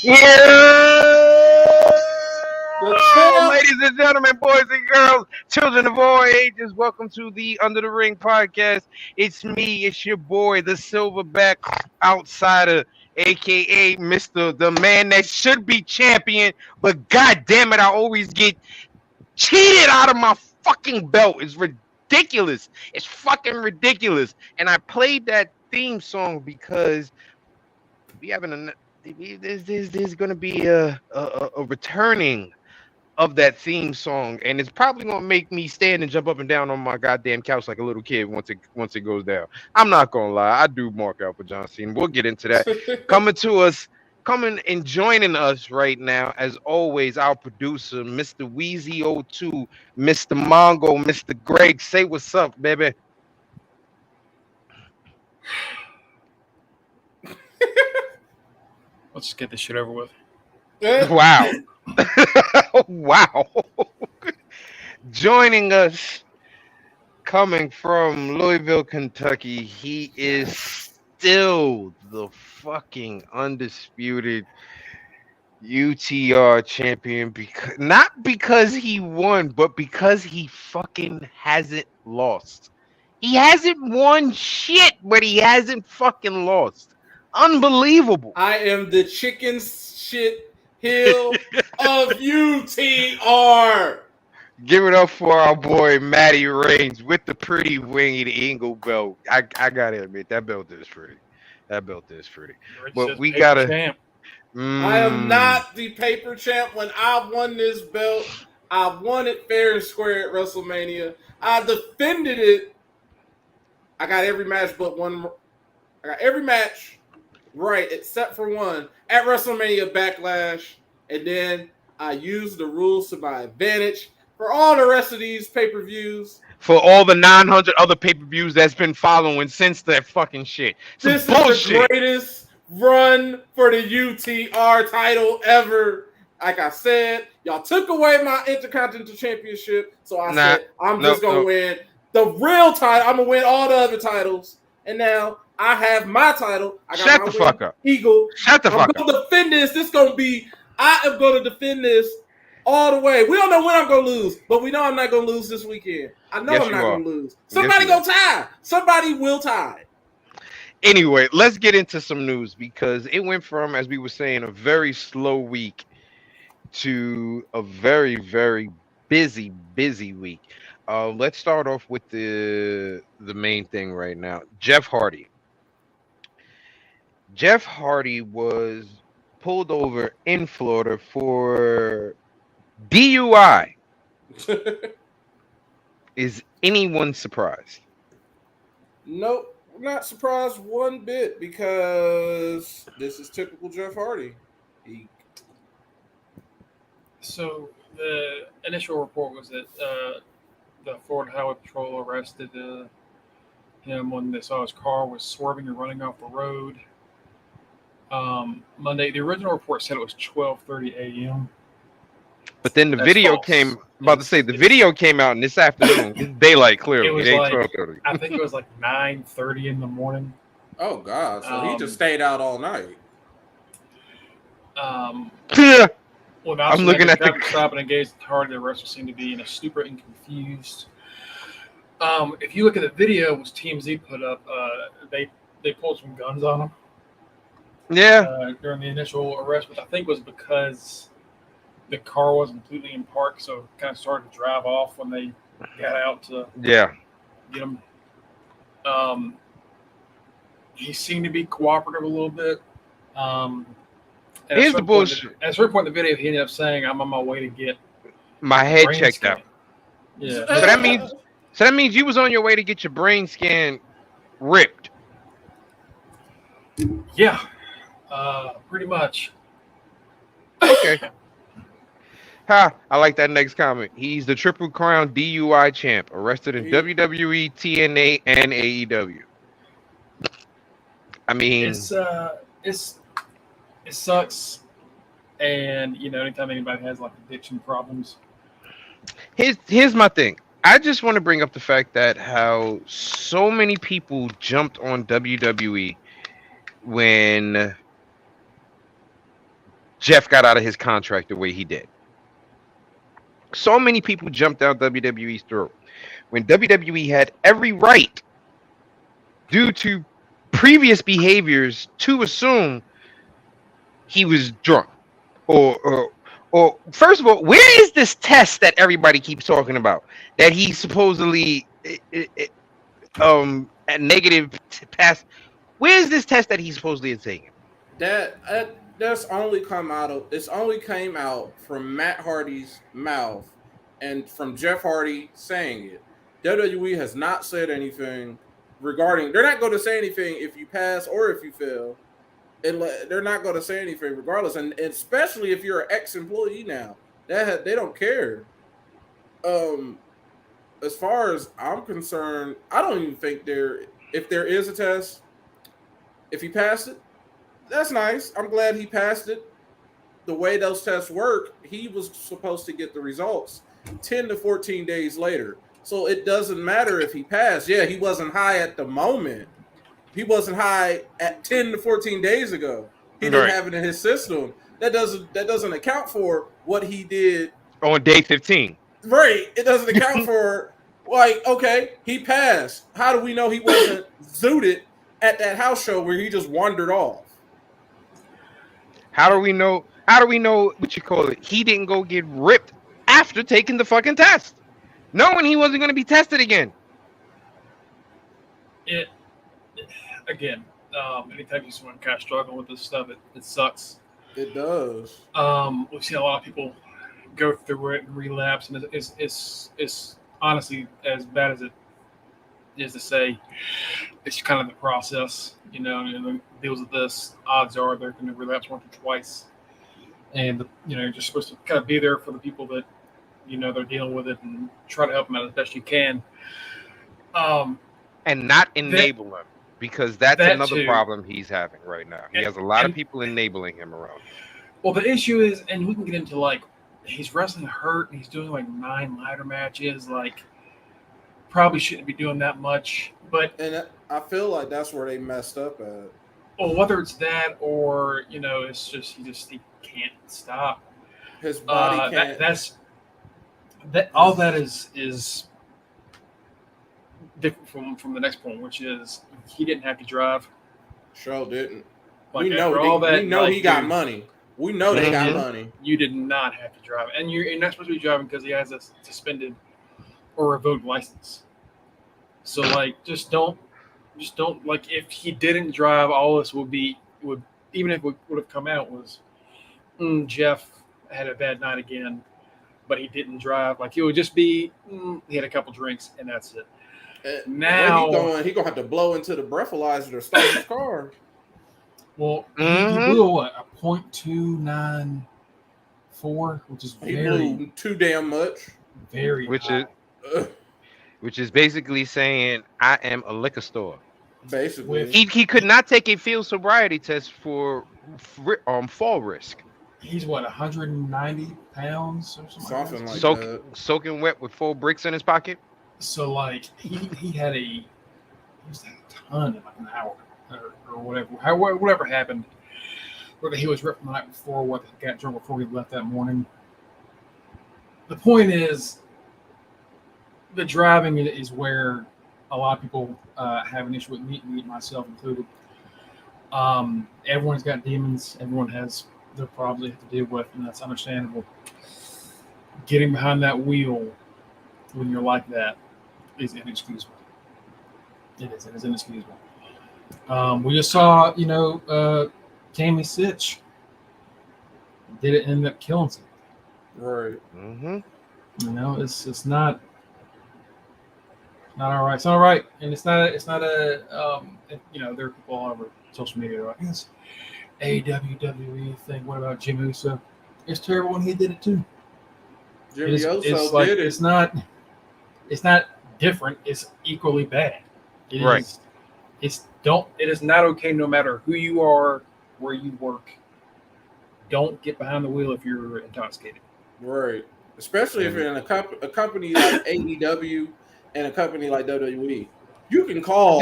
Yeah, The champ. ladies and gentlemen, boys and girls, children of all ages, welcome to the Under the Ring podcast. It's me, it's your boy, the Silverback Outsider, aka Mister the man that should be champion, but god damn it, I always get cheated out of my fucking belt. It's ridiculous. It's fucking ridiculous. And I played that theme song because we having there's going to be a returning of that theme song, and it's probably going to make me stand and jump up and down on my goddamn couch like a little kid once it goes down. I'm not gonna lie, I do mark out for John Cena. We'll get into that. Coming to us, coming and joining us right now, as always, our producer, Mr. Wheezy02, Mr. Mongo, Mr. Greg. Say what's up, baby. Let's just get this shit over with. Wow. Wow. Joining us, coming from Louisville, Kentucky, he is still the fucking undisputed UTR champion, because not because he won, but because he fucking hasn't lost. He hasn't won shit, but he hasn't fucking lost. Unbelievable. I am the chicken shit hill of UTR. Give it up for our boy Matty Reigns with the pretty winged eagle belt. I gotta admit, that belt is pretty. That belt is pretty. But we gotta. Champ. I am not the paper champ. When I won this belt, I won it fair and square at WrestleMania. I defended it. I got every match but one. I got every match right except for one at WrestleMania Backlash, and then I used the rules to my advantage for all the rest of these pay-per-views. For all the 900 other pay-per-views that's been following since that fucking shit. This is the greatest run for the UTR title ever. Like I said, y'all took away my Intercontinental Championship, so I said I'm just gonna win the real title. I'm gonna win all the other titles, and now I have my title. I got Shut the fuck up, Eagle. Shut the fuck up. I'm gonna defend this. I am gonna defend this all the way. We don't know when I'm gonna lose, but we know I'm not gonna lose this weekend. I know I'm not gonna lose. Somebody gonna tie. Somebody will tie. Anyway, let's get into some news, because it went from, as we were saying, a very slow week to a very, very busy week. Let's start off with the main thing right now. Jeff Hardy. Jeff Hardy was pulled over in Florida for DUI. Is anyone surprised? Nope, I'm not surprised one bit, because this is typical Jeff Hardy. So the initial report was that the Florida Highway Patrol arrested him when they saw his car was swerving and running off the road. Monday, the original report said it was 12:30 a.m. But then the video came. About to say the video came out this afternoon. It's daylight, clearly. It was ain't like 12:30. I think it was like 9:30 in the morning. Oh God! So he just stayed out all night. When I'm looking at the stop and engage the Hardy, the rest seemed to be in a stupor and confused. If you look at the video, which TMZ put up, they pulled some guns on him. Yeah. During the initial arrest, which I think was because the car wasn't completely in park, so it kind of started to drive off when they got out to get him. He seemed to be cooperative a little bit. Here's the bullshit. At a certain point in the video, he ended up saying, "I'm on my way to get my head checked scan." out." Yeah. So that means you was on your way to get your brain scan ripped. Yeah. Pretty much. Okay. I like that next comment. He's the Triple Crown DUI champ, arrested in WWE, TNA, and AEW. I mean, it sucks, and anytime anybody has like addiction problems. Here's my thing. I just want to bring up the fact that how so many people jumped on WWE when Jeff got out of his contract the way he did. So many people jumped down WWE's throat when WWE had every right, due to previous behaviors, to assume he was drunk. Or first of all, where is this test that everybody keeps talking about that he supposedly a negative pass? Where is this test that he supposedly is taking? That's only come out of it's only came out from Matt Hardy's mouth and from Jeff Hardy saying it. WWE has not said anything regarding. They're not going to say anything if you pass or if you fail. And they're not going to say anything regardless, and especially if you're an ex-employee now, they don't care. As far as I'm concerned, I don't even think if there is a test, if he passed it, that's nice. I'm glad he passed it. The way those tests work, he was supposed to get the results 10 to 14 days later. So it doesn't matter if he passed. Yeah, he wasn't high at the moment. He wasn't high at 10 to 14 days ago. He didn't have it in his system. That doesn't account for what he did on day 15. Right. It doesn't account for, like, okay, he passed. How do we know he wasn't zooted at that house show where he just wandered off? How do we know what you call it? He didn't go get ripped after taking the fucking test, knowing he wasn't going to be tested again. Again, anytime you see someone kind of struggling with this stuff, it sucks. It does. We've seen a lot of people go through it and relapse, and it's honestly as bad as it is to say. It's kind of the process, and deals with this. Odds are they're going to relapse once or twice, and you're just supposed to kind of be there for the people that they're dealing with it and try to help them out as best you can. And not enable them. Because that's another problem he's having right now. He has a lot of people enabling him around. Well, the issue is, and we can get into he's wrestling hurt and he's doing 9 ladder matches. Probably shouldn't be doing that much. And I feel like that's where they messed up at. Well, whether it's that or it's just he can't stop. His body can't. All that is different from the next point, which is he didn't have to drive. Sure didn't. We know he got money. We know they got money. You did not have to drive, and you're not supposed to be driving because he has a suspended or revoked license. So just don't if he didn't drive, all this would even if it would have come out was Jeff had a bad night again, but he didn't drive. It would just be he had a couple drinks and that's it. Now he gonna have to blow into the breathalyzer to start his car. Well, he blew a .294, which is blew too damn much. Very high. Which is basically saying I am a liquor store. Basically, he could not take a field sobriety test for fall risk. He's 190 pounds or something like that. Soaking wet with 4 bricks in his pocket. So he had a ton in an hour or whatever happened. Whether he was ripped the night before, whether he got drunk before he left that morning. The point is, the driving is where a lot of people have an issue with me, myself included. Everyone's got demons. Everyone has their problems they have to deal with, and that's understandable. Getting behind that wheel when you're like that is inexcusable. It is inexcusable. We just saw, Tammy Sitch did end up killing something. Right. Mm-hmm. It's not all right. It's not all right, and it's not a there are people all over social media like this AWWE thing. What about Jim Uso? It's terrible when he did it too. Jim Uso did it. It's not different. It's equally bad. It is not okay no matter who you are, where you work. Don't get behind the wheel if you're intoxicated. Right. Especially if you're in a company like AEW and a company like WWE. You can call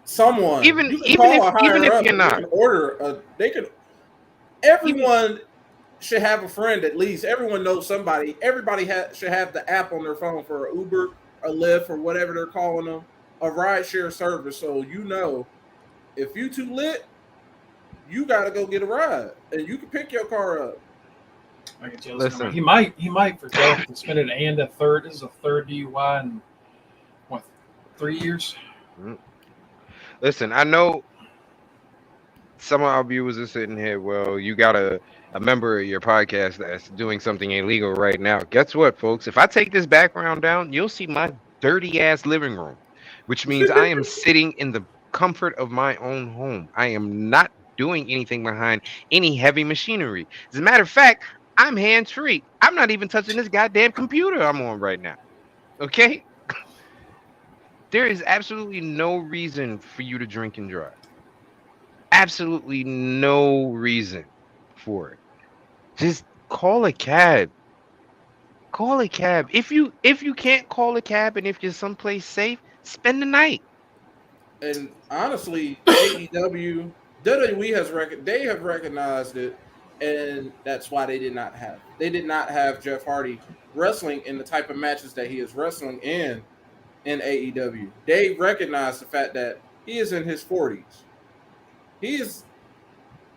someone. Even if you're not. Everyone should have a friend at least. Everyone knows somebody. Everybody should have the app on their phone for an Uber, a Lyft, or whatever they're calling them, a ride share service. So you know, if you too lit, you got to go get a ride, and you can pick your car up. I can tell. Listen. He might for jail suspended and a third. This is a third DUI in what 3 years. Listen, I know some of our viewers are sitting here. Well, you got a member of your podcast that's doing something illegal right now. Guess what, folks? If I take this background down, you'll see my dirty ass living room, which means I am sitting in the comfort of my own home. I am not doing anything behind any heavy machinery. As a matter of fact, I'm hands free. I'm not even touching this goddamn computer I'm on right now. Okay? There is absolutely no reason for you to drink and drive. Absolutely no reason for it. Just call a cab. Call a cab. If you can't call a cab and if you're someplace safe, spend the night. And honestly, AEW, WWE have recognized it, and that's why they did not have Jeff Hardy wrestling in the type of matches that he is wrestling in AEW. They recognize the fact that he is in his 40s.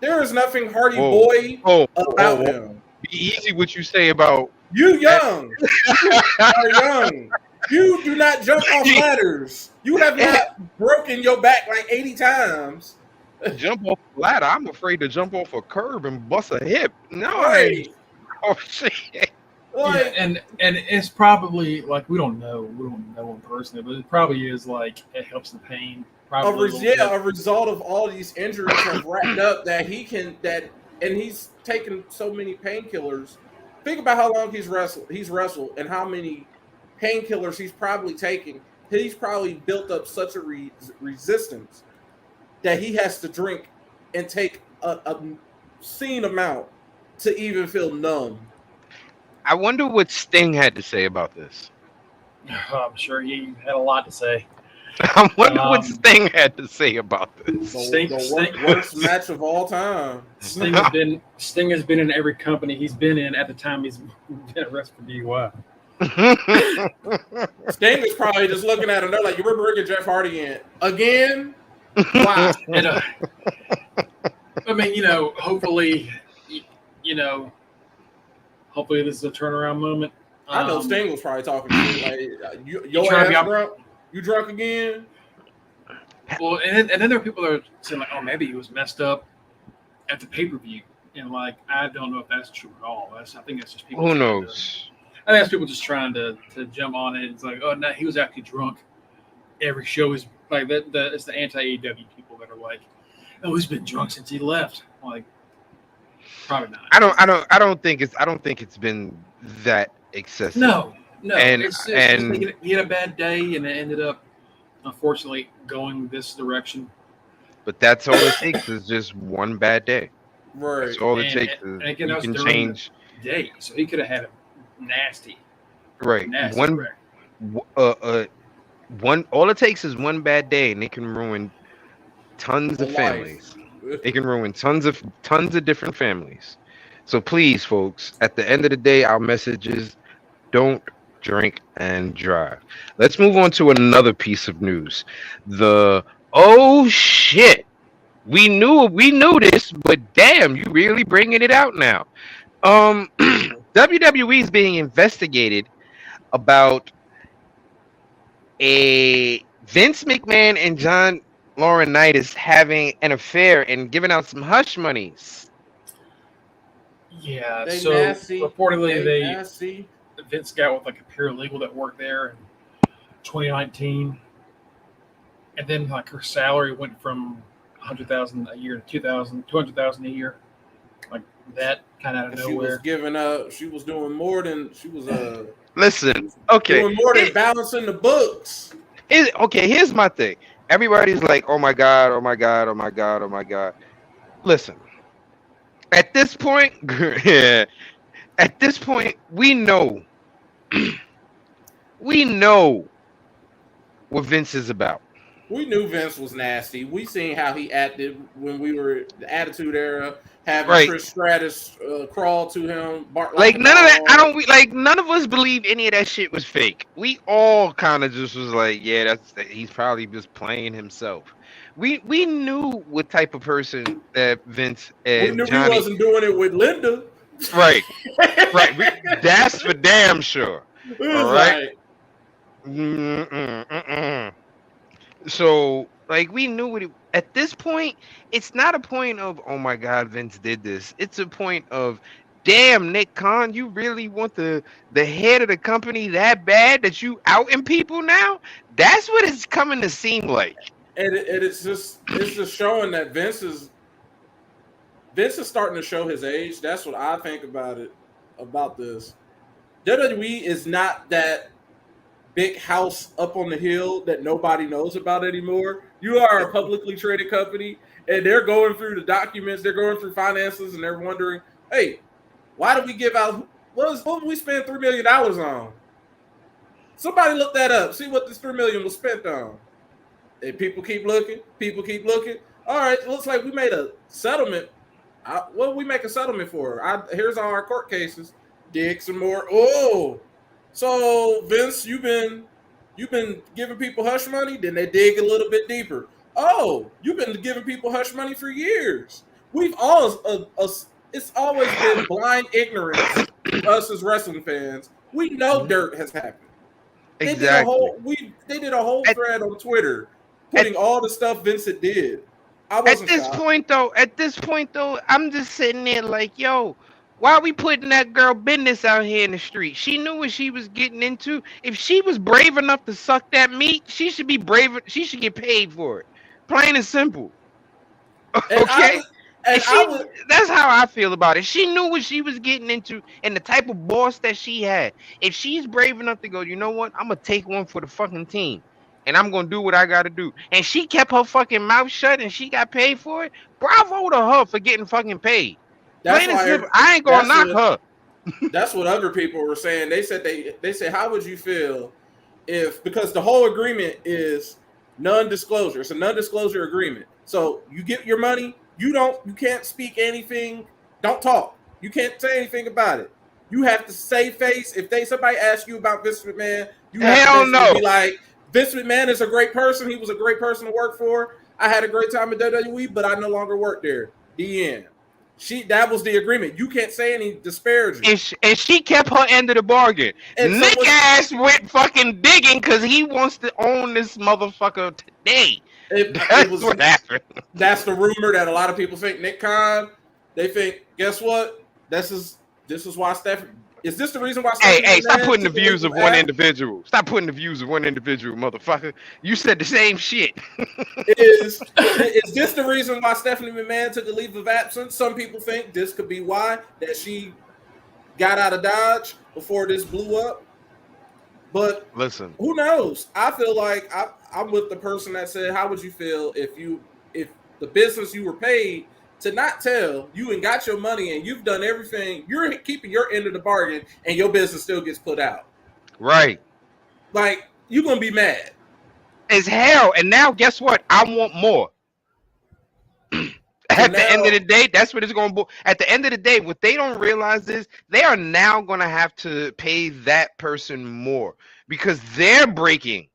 There is nothing Hardy Boy about him. Be easy what you say about you young. You are young. You do not jump off ladders. You have not broken your back like 80 times. Jump off a ladder. I'm afraid to jump off a curb and bust a hip. No, right. Oh shit. Yeah, and it's probably like we don't know him personally, but it probably is like it helps the pain. A result of all these injuries have racked up that and he's taken so many painkillers. Think about how long he's wrestled and how many painkillers he's probably taking. He's probably built up such a resistance that he has to drink and take a obscene amount to even feel numb. I wonder what Sting had to say about this. I'm sure he had a lot to say. I wonder what Sting had to say about this. The worst match of all time. Sting has been in every company he's been in at the time he's been arrested for DUI. Sting is probably just looking at him. They're like, "You were bringing Jeff Hardy in again? Wow." And, I mean, hopefully, hopefully this is a turnaround moment. I know Sting was probably talking to you like, "Your ass drunk? You drunk again?" Well, and then there are people that are saying like, "Oh, maybe he was messed up at the pay-per-view," and like, I don't know if that's true at all. I think that's just people. Who knows? I think that's people just trying to jump on it. It's like, oh no, he was actually drunk. Every show is like that. It's the anti-AEW people that are like, oh, he's been drunk since he left. Like, probably not. I don't think it's been that excessive. No. And he had a bad day, and it ended up, unfortunately, going this direction. But that's all it takes is just one bad day. Right. That's all it takes. And again, you can change day, so he could have had a nasty. Right. Nasty one. All it takes is one bad day, and it can ruin tons of families. It can ruin tons of different families. So please, folks, at the end of the day, our message is don't drink and drive. Let's move on to another piece of news. Oh shit. We knew this, but damn, you really bringing it out now. WWE is being investigated about a Vince McMahon and John Laurinaitis having an affair and giving out some hush monies. Yeah, they so nasty. Reportedly Vince got with like a paralegal that worked there in 2019, and then like her salary went from $100,000 a year to $200,000 a year, like that kind of out of nowhere. She was giving up. She was doing more than she was. Listen, okay, doing more than balancing the books. Here's my thing. Everybody's like, "Oh my god! Oh my god! Oh my god! Oh my god!" Listen, at this point, we know what Vince is about. We knew Vince was nasty. We seen how he acted when we were the Attitude Era, having Right. Trish Stratus crawl to him, bark like Like a none of that. I dog. don't. Like none of us believe any of that shit was fake. We all kind of just was like, yeah, he's probably just playing himself. We knew what type of person that Vince We and knew he Johnny. wasn't doing it with Linda. Right. Right. That's for damn sure. It All was right. like, Mm-mm. So, like, we knew what at this point, it's not a point of, oh my God, Vince did this. It's a point of, damn, Nick Khan, you really want the head of the company that bad that you outing people now? That's what it's coming to seem like. and it's just showing that Vince is starting to show his age. That's what I think about this. WWE is not that big house up on the hill that nobody knows about anymore. You are a publicly traded company, and they're going through the documents, they're going through finances, and they're wondering, hey, why did we give out? What did we spend $3 million on? Somebody look that up. See what this $3 million was spent on. And people keep looking. People keep looking. All right, it looks like we made a settlement. What did we make a settlement for? Here's all our court cases. Dig some more. Oh, so Vince, you've been giving people hush money. Then they dig a little bit deeper. Oh, you've been giving people hush money for years. We've always it's always been blind ignorance to us as wrestling fans. We know dirt has happened. Exactly. They did a whole At, thread on Twitter at, putting all the stuff Vincent did. I at wasn't this shocked. point, though, I'm just sitting there like, yo, why are we putting that girl business out here in the street? She knew what she was getting into. If she was brave enough to suck that meat, she should be brave. She should get paid for it. Plain and simple. And I Okay. was and I was That's how I feel about it. She knew what she was getting into and the type of boss that she had. If she's brave enough to go, you know what? I'm gonna take one for the fucking team. And I'm gonna do what I gotta do. And she kept her fucking mouth shut and she got paid for it. Bravo to her for getting fucking paid. that's Plain and why simple. I ain't gonna that's knock what her. that's what other people were saying. They said, how would you feel if, because the whole agreement is non-disclosure. It's a non-disclosure agreement. So you get your money, you can't speak anything, don't talk. You can't say anything about it. You have to save face. If somebody asks you about Vince McMahon, you have to Hell basically no. be like, Vince McMahon is a great person. He was a great person to work for. I had a great time at WWE, but I no longer work there. The end. That was the agreement. You can't say any disparaging. And she kept her end of the bargain. And so Nick ass went fucking digging because he wants to own this motherfucker today. That's what happened. That's the rumor that a lot of people think. Nick Khan, they think, guess what? This is why Stephanie. Is this the reason why Stephanie? Hey, stop putting the views of one individual. Stop putting the views of one individual, motherfucker. You said the same shit. Is this the reason why Stephanie McMahon took a leave of absence? Some people think this could be why, that she got out of Dodge before this blew up. But listen, who knows? I feel like I'm with the person that said, how would you feel if the business you were paid to not tell, you and got your money and you've done everything, you're keeping your end of the bargain and your business still gets put out? Right. Like, you're going to be mad. As hell. And now, guess what? I want more. At the end of the day, that's what it's going to be. At the end of the day, what they don't realize is they are now going to have to pay that person more because they're breaking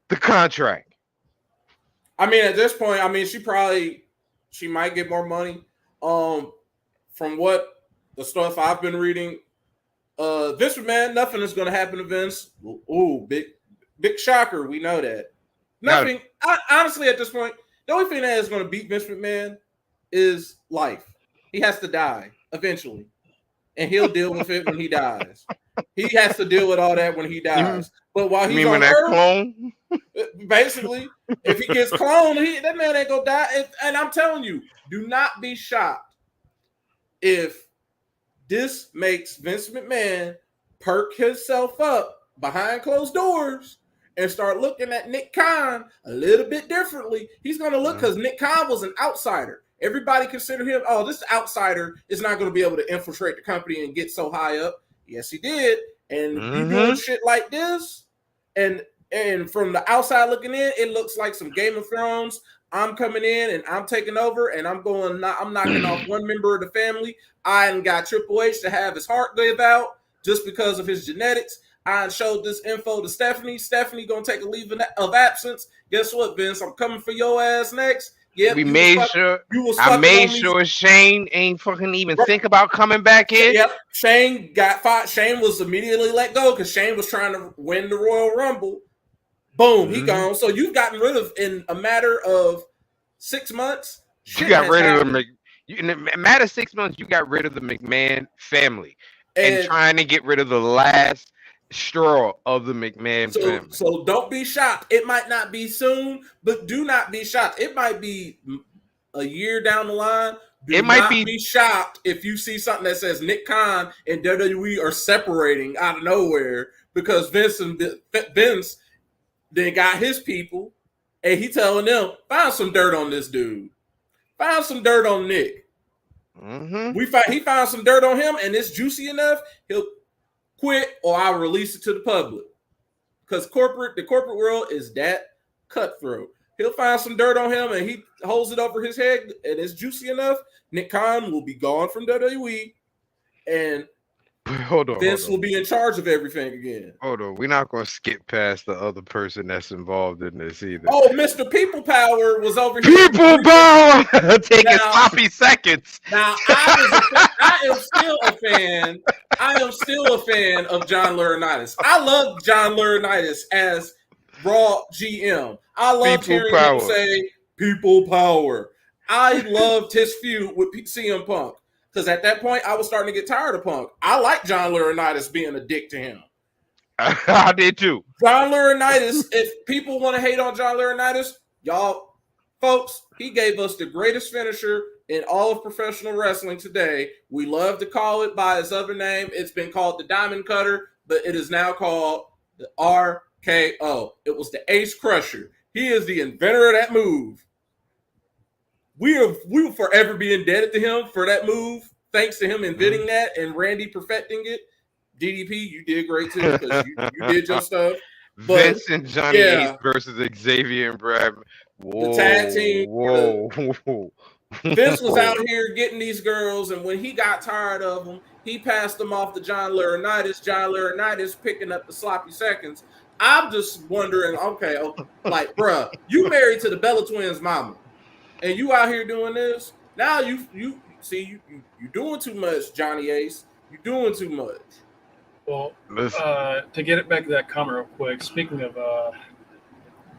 the contract. I mean, at this point, she might get more money. From what the stuff I've been reading, Vince McMahon, nothing is going to happen to Vince. Ooh, big shocker. We know that. Nothing. Honestly, at this point, the only thing that is going to beat Vince McMahon is life. He has to die eventually, and he'll deal with it when he dies. He has to deal with all that when he dies. But while he's on Earth, clone? Basically, if he gets cloned, that man ain't gonna die. And I'm telling you, do not be shocked if this makes Vince McMahon perk himself up behind closed doors and start looking at Nick Khan a little bit differently. He's gonna look, because Nick Khan was an outsider. Everybody considered him, this outsider is not going to be able to infiltrate the company and get so high up. Yes, he did. And you doing shit like this, and And from the outside looking in, it looks like some Game of Thrones. I'm coming in and I'm taking over, and I'm knocking off one member of the family. I ain't got Triple H to have his heart give out just because of his genetics. I showed this info to Stephanie. Stephanie gonna take a leave of absence. Guess what, Vince? I'm coming for your ass next. Yep, We made sure. you was I fucking made on these. sure Shane ain't fucking even think about coming back in. Yep, Shane got fired. Shane was immediately let go because Shane was trying to win the Royal Rumble. Boom, he gone. So you've gotten rid of in a matter of 6 months. You got rid of the in a matter of 6 months. You got rid of the McMahon family and trying to get rid of the last straw of the McMahon family. So don't be shocked. It might not be soon, but do not be shocked. It might be a year down the line. Do not be shocked if you see something that says Nick Khan and WWE are separating out of nowhere because Vince then got his people and he telling them, find some dirt on this dude. Find some dirt on Nick. He found some dirt on him and it's juicy enough, he'll quit or I'll release it to the public. Because the corporate world is that cutthroat. He'll find some dirt on him and he holds it over his head and it's juicy enough. Nick Khan will be gone from WWE and Vince will be in charge of everything again. Hold on. We're not going to skip past the other person that's involved in this either. Oh, Mr. People Power was over here. People Power! Taking sloppy seconds. Now, I am still a fan. I am still a fan of John Laurinaitis. I love John Laurinaitis as Raw GM. I loved hearing him say, People Power. I loved his feud with CM Punk. Because at that point, I was starting to get tired of Punk. I like John Laurinaitis being a dick to him. I did too. John Laurinaitis, if people want to hate on John Laurinaitis, y'all, folks, he gave us the greatest finisher in all of professional wrestling today. We love to call it by its other name. It's been called the Diamond Cutter, but it is now called the RKO. It was the Ace Crusher. He is the inventor of that move. We will forever be indebted to him for that move, thanks to him inventing that and Randy perfecting it. DDP, you did great too because you did your stuff. But, Vince and Johnny Ace versus Xavier and Brad. The tag team. Whoa. Vince was out here getting these girls, and when he got tired of them, he passed them off to John Laurinaitis. John Laurinaitis picking up the sloppy seconds. I'm just wondering, okay, like, bruh, you married to the Bella Twins' mama. And you out here doing this now? You doing too much, Johnny Ace. You doing too much. Well, to get it back to that comment real quick. Speaking of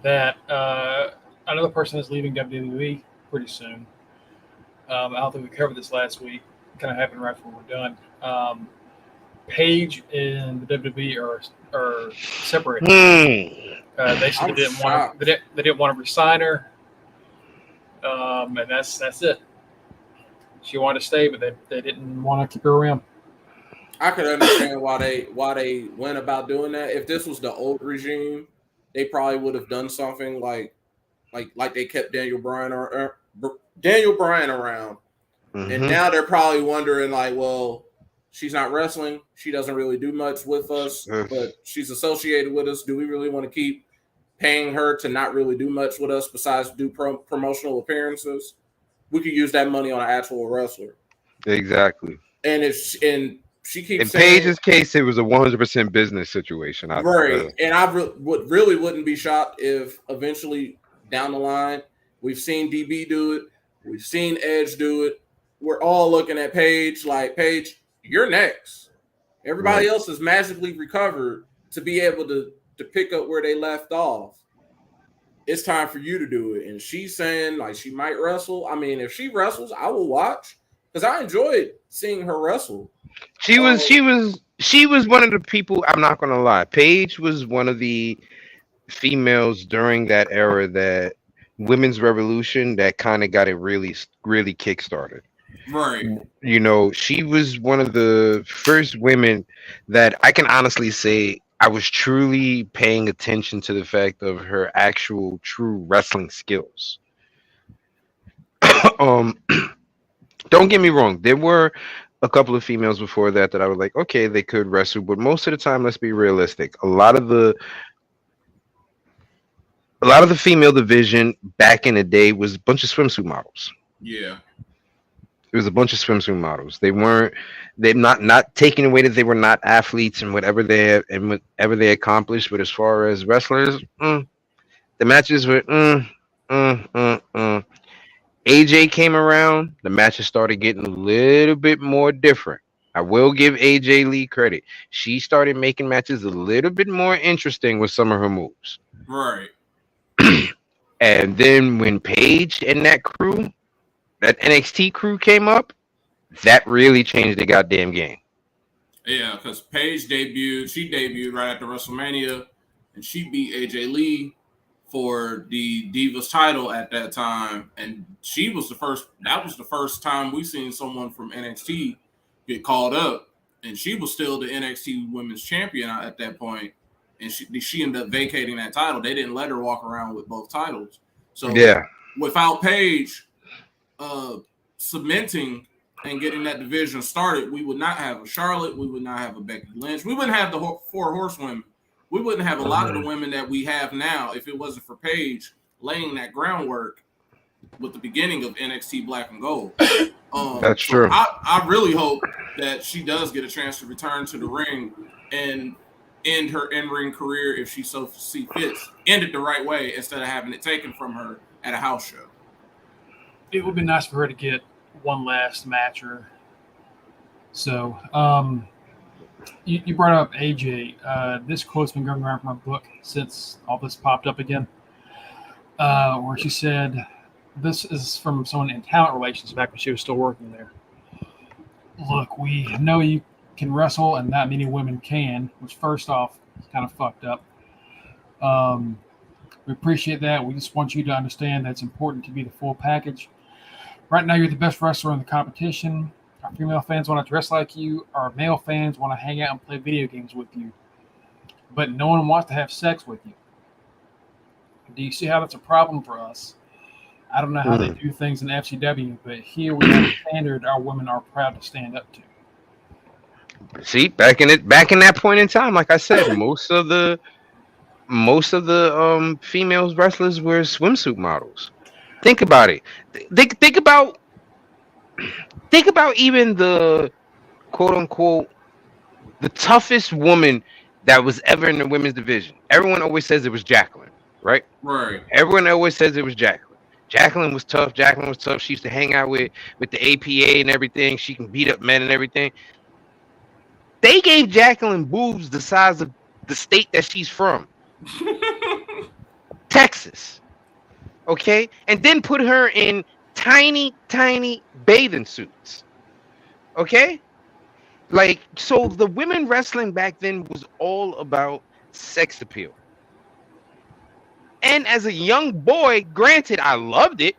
that, another person is leaving WWE pretty soon. I don't think we covered this last week. Kind of happened right before we're done. Paige and the WWE are separated. They said they didn't want to resign her. And that's it. She wanted to stay, but they didn't want to keep her around. I could understand why they went about doing that. If this was the old regime, they probably would have done something like they kept Daniel Bryan around, and now they're probably wondering like, well, she's not wrestling, she doesn't really do much with us, but she's associated with us. Do we really want to keep paying her to not really do much with us besides do promotional appearances? We could use that money on an actual wrestler. Exactly. And she keeps in Paige's case, it was a 100% business situation. Right. And I wouldn't be shocked if eventually down the line, we've seen DB do it. We've seen Edge do it. We're all looking at Paige like, Paige, you're next. Everybody else has magically recovered to be able to pick up where they left off. It's time for you to do it. And she's saying like she might wrestle. I mean, if she wrestles, I will watch because I enjoyed seeing her wrestle. She was one of the people. I'm not gonna lie. Paige was one of the females during that era, that women's revolution, that kind of got it really, really kickstarted. Right. You know, she was one of the first women that I can honestly say I was truly paying attention to the fact of her actual true wrestling skills. Don't get me wrong. There were a couple of females before that I was like, okay, they could wrestle, but most of the time, let's be realistic. A lot of the a lot of the female division back in the day was a bunch of swimsuit models. Yeah. It was a bunch of swimsuit models. They're not taking away that they were not athletes and whatever they accomplished. But as far as wrestlers, the matches were. AJ came around, the matches started getting a little bit more different. I will give AJ Lee credit. She started making matches a little bit more interesting with some of her moves. Right. And then when Paige and that crew, that NXT crew came up, that really changed the goddamn game. Yeah, because Paige debuted. She debuted right after WrestleMania, and she beat AJ Lee for the Divas title at that time. And she was the first. That was the first time we seen someone from NXT get called up, and she was still the NXT Women's Champion at that point. And she ended up vacating that title. They didn't let her walk around with both titles. So Yeah. without Paige cementing and getting that division started, we would not have a Charlotte. We would not have a Becky Lynch. We wouldn't have the four horsewomen. We wouldn't have a lot of the women that we have now if it wasn't for Paige laying that groundwork with the beginning of NXT Black and Gold. That's true. I really hope that she does get a chance to return to the ring and end her in-ring career if she so see fits. End it the right way instead of having it taken from her at a house show. It would be nice for her to get one last match or so. You brought up AJ. This quote's been going around from her book since all this popped up again, where she said, this is from someone in talent relations back when she was still working there. Look, we know you can wrestle and not many women can, which first off is kind of fucked up. We appreciate that. We just want you to understand that it's important to be the full package. Right now, you're the best wrestler in the competition. Our female fans want to dress like you. Our male fans want to hang out and play video games with you. But no one wants to have sex with you. Do you see how that's a problem for us? I don't know how they do things in FCW, but here we have a standard our women are proud to stand up to. See, back in that point in time, like I said, most of the females wrestlers were swimsuit models. Think about it. Think about even the quote unquote the toughest woman that was ever in the women's division. Everyone always says it was Jacqueline, right? Right. Everyone always says it was Jacqueline. Jacqueline was tough. She used to hang out with the APA and everything. She can beat up men and everything. They gave Jacqueline boobs the size of the state that she's from. Texas. Okay? And then put her in tiny, tiny bathing suits. Okay? Like, so the women wrestling back then was all about sex appeal. And as a young boy, granted, I loved it.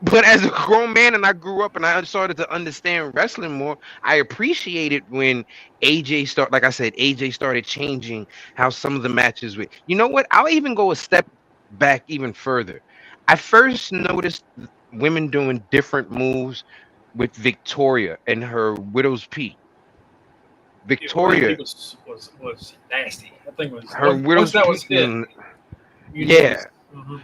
But as a grown man and I grew up and I started to understand wrestling more, I appreciated when AJ started changing how some of the matches were. You know what? I'll even go a step back even further. I first noticed women doing different moves with Victoria and her Widow's Peak. Victoria was nasty. I think it was her Widow's that was Peak. it. Yeah. Mm-hmm.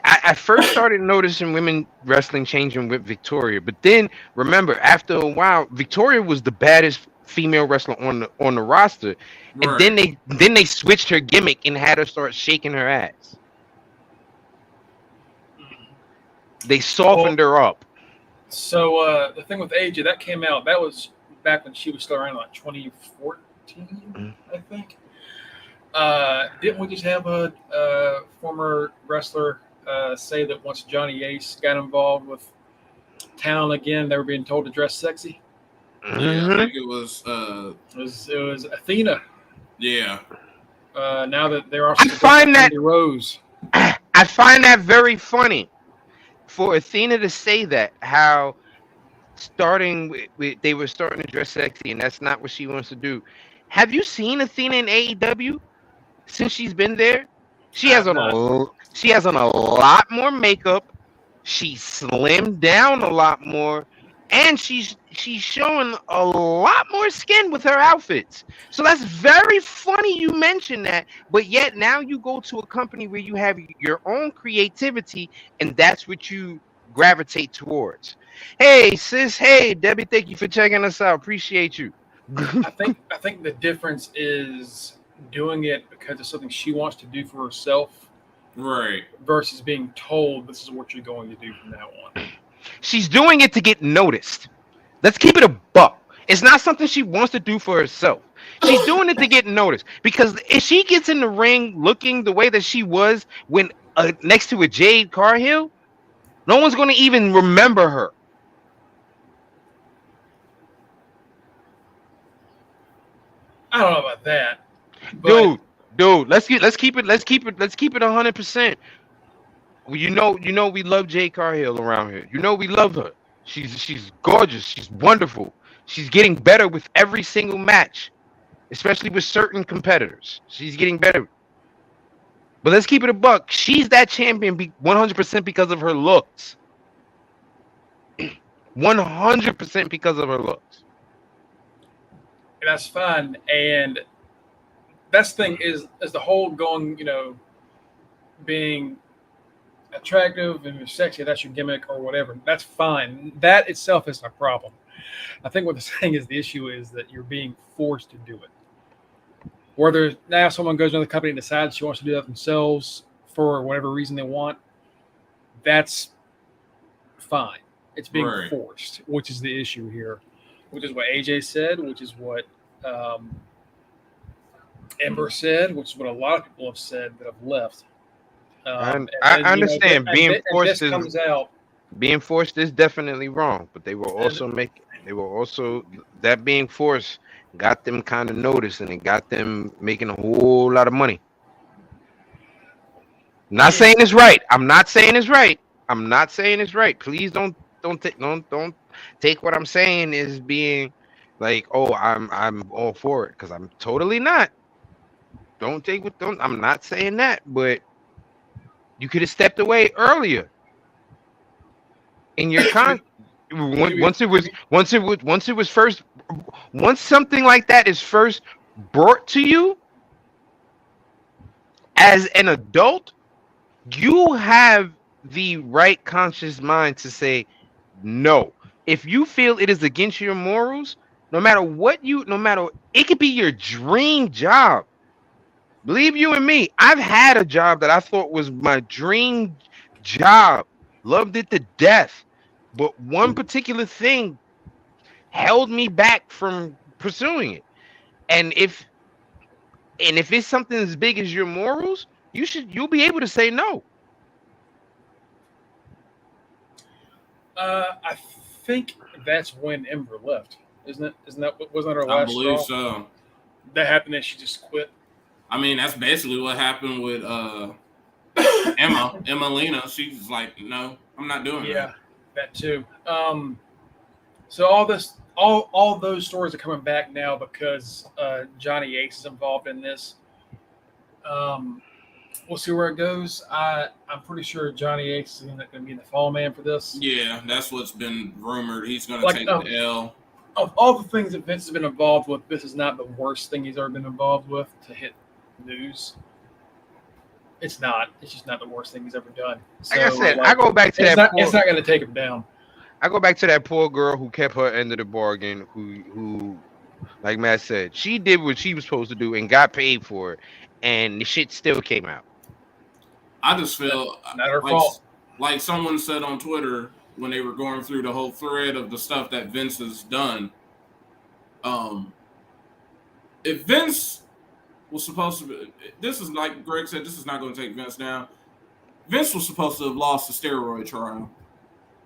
I first started noticing women wrestling changing with Victoria, but then remember, after a while, Victoria was the baddest female wrestler on the roster, Right. and then they switched her gimmick and had her start shaking her ass. They softened her up. So the thing with AJ that came out, that was back when she was still around, like 2014, I think. Didn't we just have a former wrestler say that once Johnny Ace got involved with Town again, they were being told to dress sexy? Yeah, I think it was Athena. Yeah. Now that they're also Rose. I find that very funny for Athena to say that, how starting with they were starting to dress sexy and that's not what she wants to do. Have you seen Athena in AEW since she's been there? She has on a lot more makeup. She slimmed down a lot more, and she's she's showing a lot more skin with her outfits. So that's very funny you mentioned that. But yet now you go to a company where you have your own creativity, and that's what you gravitate towards. Hey sis, hey Debbie, thank you for checking us out. Appreciate you. I think the difference is doing it because it's something she wants to do for herself Right. versus being told this is what you're going to do from now on. She's doing it to get noticed. Let's keep it a buck. It's not something she wants to do for herself. She's doing it to get noticed because if she gets in the ring looking the way that she was when next to a Jade Cargill, no one's going to even remember her. I don't know about that, but Dude, let's keep it 100%. We love Jade Cargill around here. We love her. She's gorgeous. She's wonderful. She's getting better with every single match, especially with certain competitors. She's getting better. But let's keep it a buck. She's that champion 100% because of her looks. 100% because of her looks. that's fine. And that's the thing is the whole going, being attractive and you're sexy, that's your gimmick or whatever. That's fine. That itself is a problem. I think what they're saying is the issue is that you're being forced to do it. Whether now someone goes to another company and decides she wants to do that themselves for whatever reason they want, that's fine. It's being forced, which is the issue here, which is what AJ said, which is what Ember said, which is what a lot of people have said that have left. I understand being forced is definitely wrong, but they were also that being forced got them kind of noticed and it got them making a whole lot of money. Not saying it's right. I'm not saying it's right. Please don't take what I'm saying as being like, oh, I'm all for it, because I'm totally not. I'm not saying that, but you could have stepped away earlier in your once something like that is first brought to you as an adult, you have the right conscious mind to say no. If you feel it is against your morals, no matter it could be your dream job. Believe you and me, I've had a job that I thought was my dream job. Loved it to death. But one particular thing held me back from pursuing it. And if it's something as big as your morals, you'll be able to say no. I think that's when Ember left, isn't it? Wasn't that her last straw? I believe so. That happened and she just quit. I mean, that's basically what happened with Emma Lena. She's like, no, I'm not doing that. Yeah, that too. So all those stories are coming back now because Johnny Ace is involved in this. We'll see where it goes. I'm pretty sure Johnny Ace is going to be the fall man for this. Yeah, that's what's been rumored. He's going to take the L. Of all the things that Vince has been involved with, this is not the worst thing he's ever been involved with to hit news. It's not. It's just not the worst thing he's ever done. So, like I said, I go back to that. It's not going to take him down. I go back to that poor girl who kept her end of the bargain, who, like Matt said, she did what she was supposed to do and got paid for it, and the shit still came out. I just feel not her fault. Like someone said on Twitter when they were going through the whole thread of the stuff that Vince has done. If Vince was supposed to be, this is like Greg said, this is not going to take Vince down. Vince was supposed to have lost the steroid trial.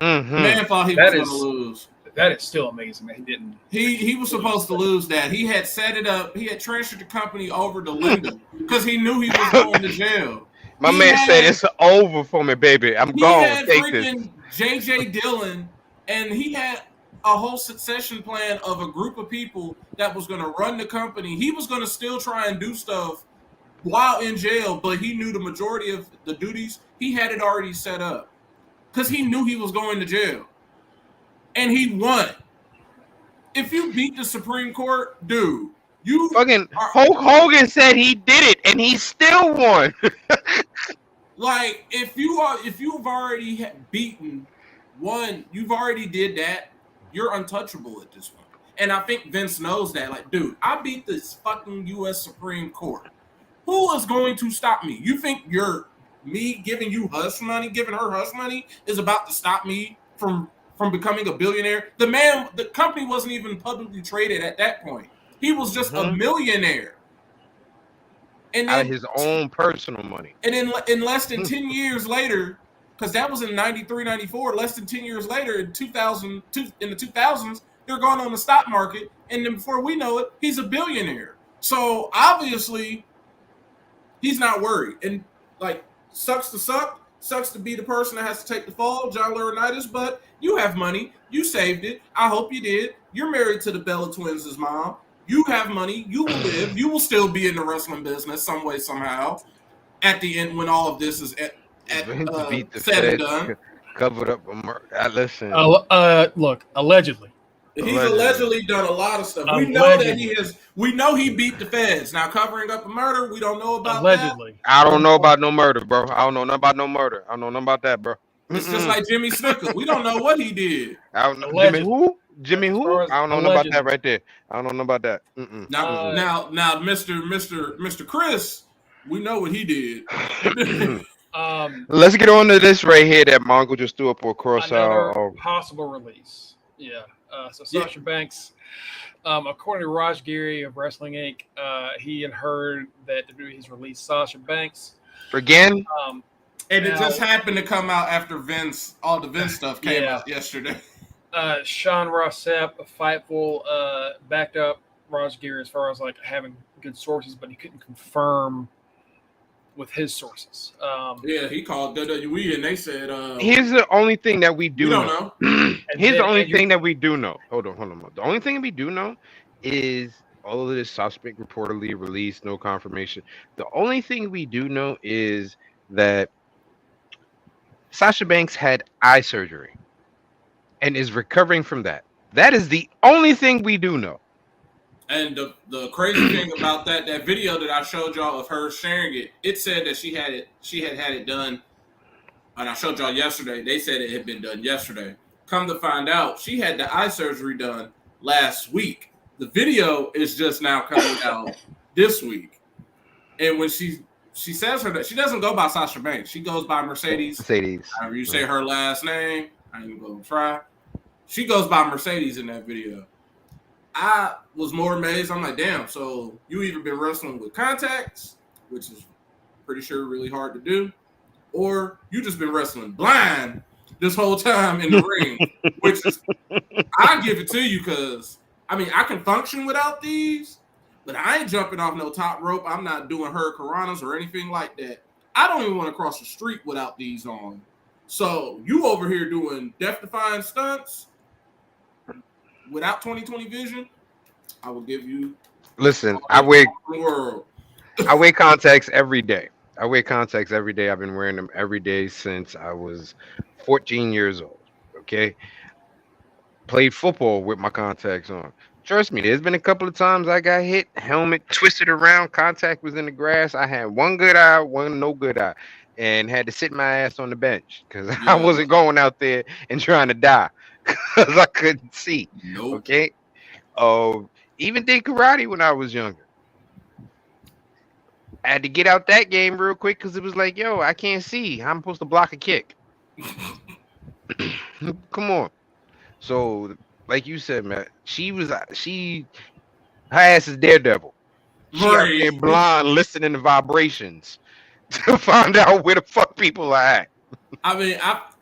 Mm-hmm. Man thought he was going to lose. That is still amazing that he didn't. He was supposed to lose that. He had set it up. He had transferred the company over to Linda because he knew he was going to jail. My man said it's over for me, baby. I'm gone. He had freaking J.J. Dillon, and he had a whole succession plan of a group of people that was going to run the company. He was going to still try and do stuff while in jail, but he knew the majority of the duties, he had it already set up because he knew he was going to jail. And he won. if you beat the Supreme Court, dude, you Fucking are Hulk Hogan said he did it, and he still won. like if you've already beaten one, you've already did that. You're untouchable at this point. And I think Vince knows that. Like, dude, I beat this fucking U.S. Supreme Court. Who is going to stop me? You think me giving you hush money, giving her hush money, is about to stop me from becoming a billionaire? The company wasn't even publicly traded at that point. He was just a millionaire. And Out of then his own personal money. And in less than 10 years later, because that was in 93, 94, less than 10 years later, in the 2000s, they're going on the stock market. And then before we know it, he's a billionaire. So obviously, he's not worried. And like, sucks to be the person that has to take the fall, John Laurinaitis, but you have money. You saved it. I hope you did. You're married to the Bella Twins' mom. You have money. You will live. You will still be in the wrestling business some way, somehow. At the end, when all of this is said and done, covered up a murder. Listen. Look, allegedly. He's allegedly done a lot of stuff. Allegedly. We know that he has. We know he beat the feds. Now covering up a murder, we don't know about allegedly. That. I don't know about no murder, bro. I don't know nothing about no murder. I don't know nothing about that, bro. It's just like Jimmy Snuka. We don't know what he did. Jimmy who? Jimmy who? I don't know nothing about that right there. I don't know nothing about that. Now, Mr. Chris, we know what he did. Let's get on to this right here that Mongo just threw up across our possible release. Yeah. So Sasha Banks, according to Raj Giri of Wrestling Inc., he had heard that WWE's released Sasha Banks again. And it just happened to come out after all the Vince stuff came out yesterday. Sean Ross Sapp of Fightful backed up Raj Giri as far as like having good sources, but he couldn't confirm with his sources. He called WWE and they said here's the only thing that we do know. Here's the only thing that we do know. Hold on. The only thing we do know is all of this suspect reportedly released, no confirmation. The only thing we do know is that Sasha Banks had eye surgery and is recovering from that. That is the only thing we do know. And the crazy thing about that video that I showed y'all of her sharing it, it said that she had it done, and I showed y'all yesterday. They said it had been done yesterday. Come to find out, she had the eye surgery done last week. The video is just now coming out this week. And when she says her that she doesn't go by Sasha Banks, she goes by Mercedes. However you say her last name, I ain't even gonna try. She goes by Mercedes in that video. I was more amazed. I'm like, damn, so you either been wrestling with contacts, which is pretty sure really hard to do, or you just been wrestling blind this whole time in the ring, which is, I give it to you because, I mean, I can function without these, but I ain't jumping off no top rope. I'm not doing hurricanranas or anything like that. I don't even want to cross the street without these on. So you over here doing death-defying stunts without 20/20 vision, I will give you. Listen, I wear contacts every day. I've been wearing them every day since I was 14 years old. Okay, played football with my contacts on. Trust me, there's been a couple of times I got hit, helmet twisted around, contact was in the grass. I had one good eye, one no good eye, and had to sit my ass on the bench because I wasn't going out there and trying to die because I couldn't see. Nope. Okay. Even did karate when I was younger. I had to get out that game real quick because it was like, yo, I can't see. I'm supposed to block a kick. Come on. So, like you said, man, her ass is Daredevil. She out there blind, listening to vibrations to find out where the fuck people are at. I mean,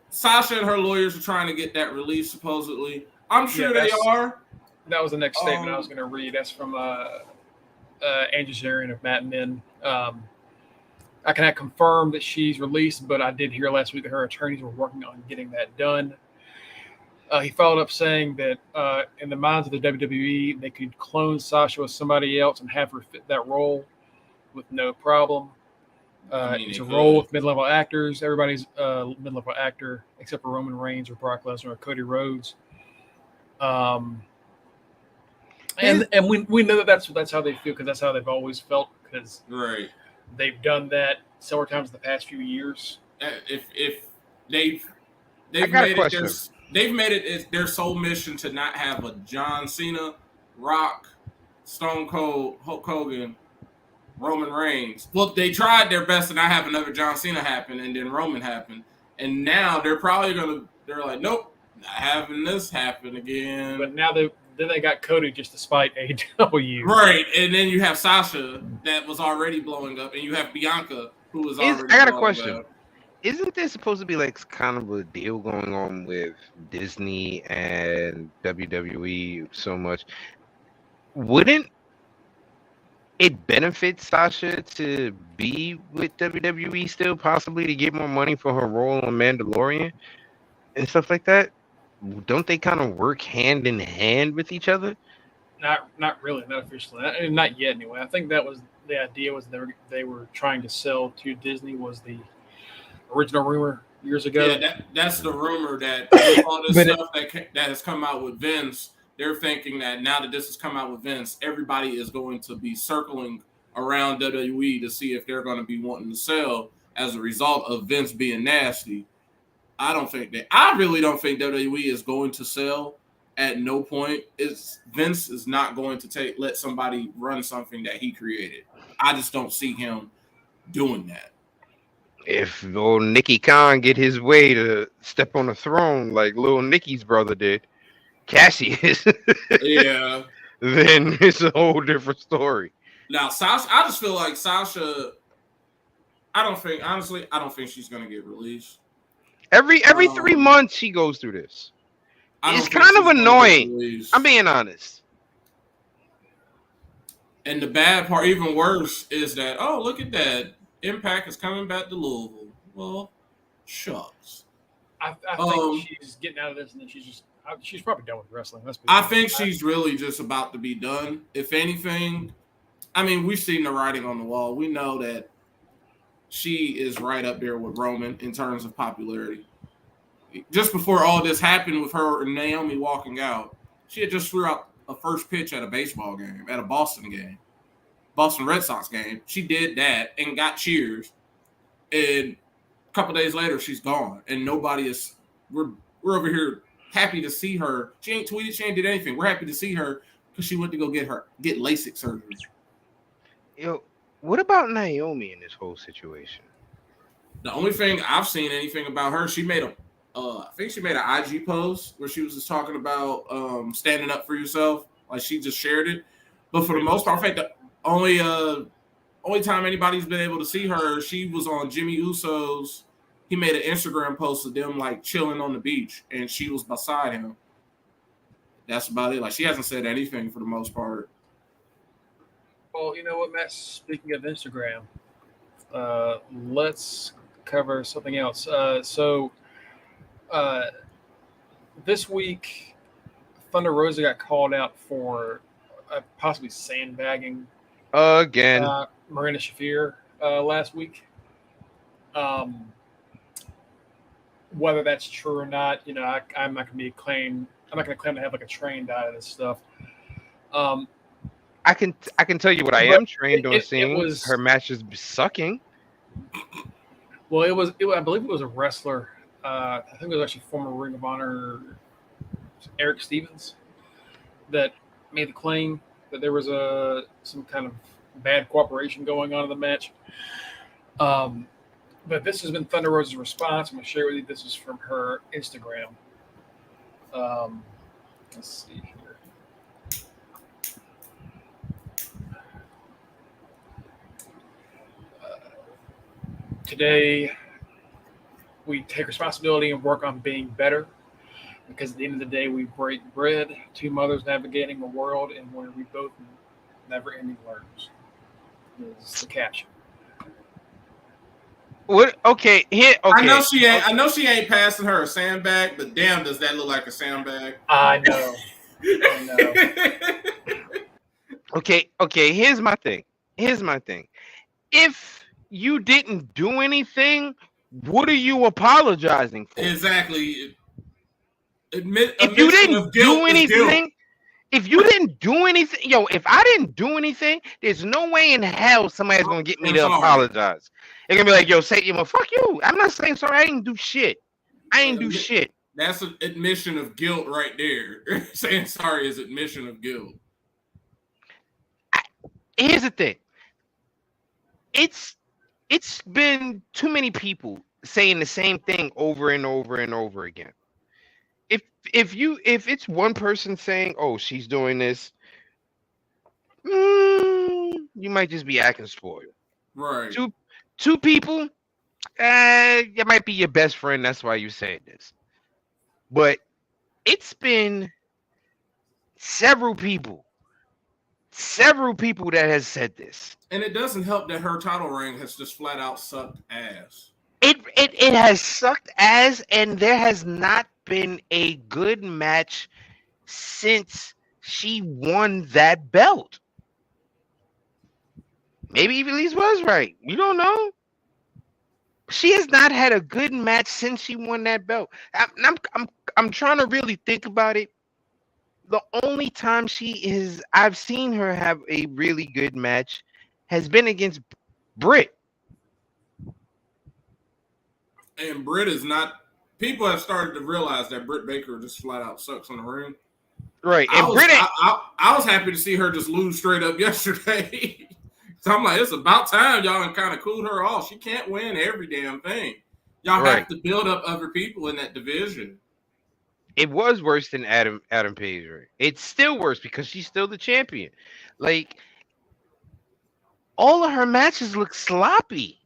Sasha and her lawyers are trying to get that release, supposedly. I'm sure they are. That was the next statement I was going to read. That's from Andrew Zarian of Matt Men. I cannot confirm that she's released, but I did hear last week that her attorneys were working on getting that done. He followed up saying that in the minds of the WWE, they could clone Sasha with somebody else and have her fit that role with no problem. It's a role with mid-level actors. Everybody's mid-level actor except for Roman Reigns or Brock Lesnar or Cody Rhodes. And we know that that's how they feel because that's how they've always felt because Right. they've done that several times in the past few years. If they've I they've got a made it question. their sole mission to not have a John Cena, Rock, Stone Cold, Hulk Hogan, Roman Reigns. Well, they tried their best to not have another John Cena happen, and then Roman happened, and now they're like, nope, not having this happen again. But now they got Cody just to spite AEW. Right, and then you have Sasha that was already blowing up, and you have Bianca who was already. I got a blowing question. up. Isn't there supposed to be like kind of a deal going on with Disney and WWE so much? Wouldn't it benefit Sasha to be with WWE still, possibly to get more money for her role on Mandalorian and stuff like that? Don't they kind of work hand in hand with each other? Not really, not officially, not yet anyway. I think that was the idea was they were trying to sell to Disney was the original rumor years ago. Yeah, that's the rumor that with all this stuff that has come out with Vince, they're thinking that now that this has come out with Vince, everybody is going to be circling around WWE to see if they're going to be wanting to sell as a result of Vince being nasty. I really don't think WWE is going to sell. At no point Vince is not going to let somebody run something that he created. I just don't see him doing that. If old Nicky Khan get his way to step on the throne like little Nicky's brother did, Cassius, yeah, then it's a whole different story. Now, Sasha, I just feel like Sasha. I don't think she's gonna get released. Every 3 months she goes through this. It's kind of annoying. I'm being honest. And the bad part, even worse, is that look at that. Impact is coming back to Louisville. Well, shucks. I think she's getting out of this, and then she's probably done with wrestling. I think she's really just about to be done. If anything, I mean, we've seen the writing on the wall. We know that she is right up there with Roman in terms of popularity. Just before all this happened with her and Naomi walking out, she had just threw out a first pitch at a baseball game, at a Boston Red Sox game. She did that and got cheers. And a couple days later, she's gone. And we're over here happy to see her. She ain't tweeted, she ain't did anything. We're happy to see her because she went to go get LASIK surgery. Yo, what about Naomi in this whole situation? The only thing I've seen anything about her, she made I think she made an IG post where she was just talking about standing up for yourself. Like she just shared it. But for the most part, I think the only time anybody's been able to see her, she was on Jimmy Uso's. He made an Instagram post of them like chilling on the beach, and she was beside him. That's about it. Like she hasn't said anything for the most part. Well, you know what, Matt? Speaking of Instagram, let's cover something else. This week, Thunder Rosa got called out for possibly sandbagging again. Marina Shafir last week. Whether that's true or not, you know, I'm not going to claim to have like a trained eye of this stuff. I can tell you what I am trained on seeing. Her matches sucking. Well, I believe it was a wrestler. I think it was actually former Ring of Honor Eric Stevens that made the claim that there was some kind of bad cooperation going on in the match. But this has been Thunder Rosa's response. I'm going to share with you. This is from her Instagram. Let's see here. Today, we take responsibility and work on being better because at the end of the day, we break bread, two mothers navigating a world and where we both never-ending learners is the caption. What? Okay, here. Okay. I know she ain't passing her a sandbag, but damn, does that look like a sandbag? I know. Okay. Here's my thing. If you didn't do anything, what are you apologizing for? Exactly. If you didn't do anything, If you didn't do anything, if I didn't do anything, there's no way in hell somebody's gonna get me I'm to sorry. apologize. They're gonna be like, yo, say, fuck you. I'm not saying sorry. I didn't do shit. I didn't do shit. That's an admission of guilt right there. Saying sorry is admission of guilt. Here's the thing. It's been too many people saying the same thing over and over and over again. If if it's one person saying, oh, she's doing this, you might just be acting spoiled. Right. Two people, it might be your best friend. That's why you saying this. But it's been several people that has said this. And it doesn't help that her title reign has just flat out sucked ass. It has sucked ass, and there has not been a good match since she won that belt. Maybe Elise was right. You don't know. She has not had a good match since she won that belt. I'm trying to really think about it. The only time I've seen her have a really good match has been against Britt. And Britt is not. People have started to realize that Britt Baker just flat out sucks on the ring. Right. I And was, Britt, I was happy to see her just lose straight up yesterday. So I'm like, it's about time y'all kind of cooled her off. She can't win every damn thing. Y'all Right. have to build up other people in that division. it was worse than Adam Page. Right? It's still worse because she's still the champion. Like, all of her matches look sloppy.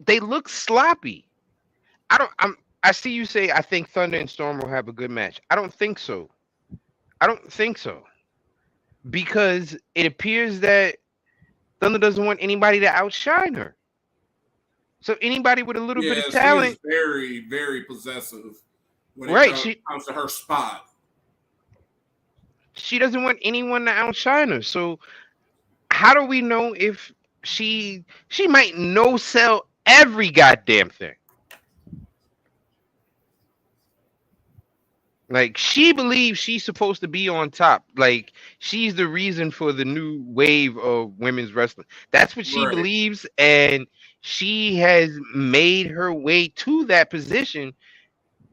They look sloppy. I see you say I think Thunder and Storm will have a good match. I don't think so. Because it appears that Thunder doesn't want anybody to outshine her. So anybody with a little bit of talent, she is very, very possessive when it comes to her spot. She doesn't want anyone to outshine her. So how do we know if she might no sell every goddamn thing? Like, she believes she's supposed to be on top. Like, she's the reason for the new wave of women's wrestling. That's what she believes, and she has made her way to that position,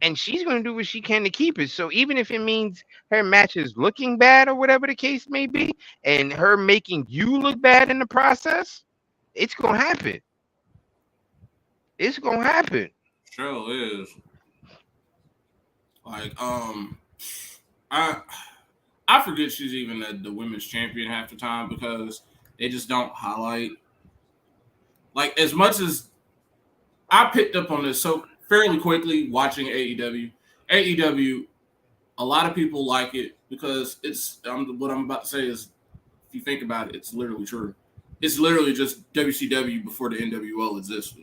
and she's going to do what she can to keep it. So even if it means her matches looking bad or whatever the case may be, and her making you look bad in the process, it's going to happen. It's going to happen. Sure is. Like, I forget she's even the women's champion half the time because they just don't highlight. Like, as much as I picked up on this so fairly quickly watching AEW. AEW, a lot of people like it because it's what I'm about to say is, if you think about it, it's literally true. It's literally just WCW before the NWO existed.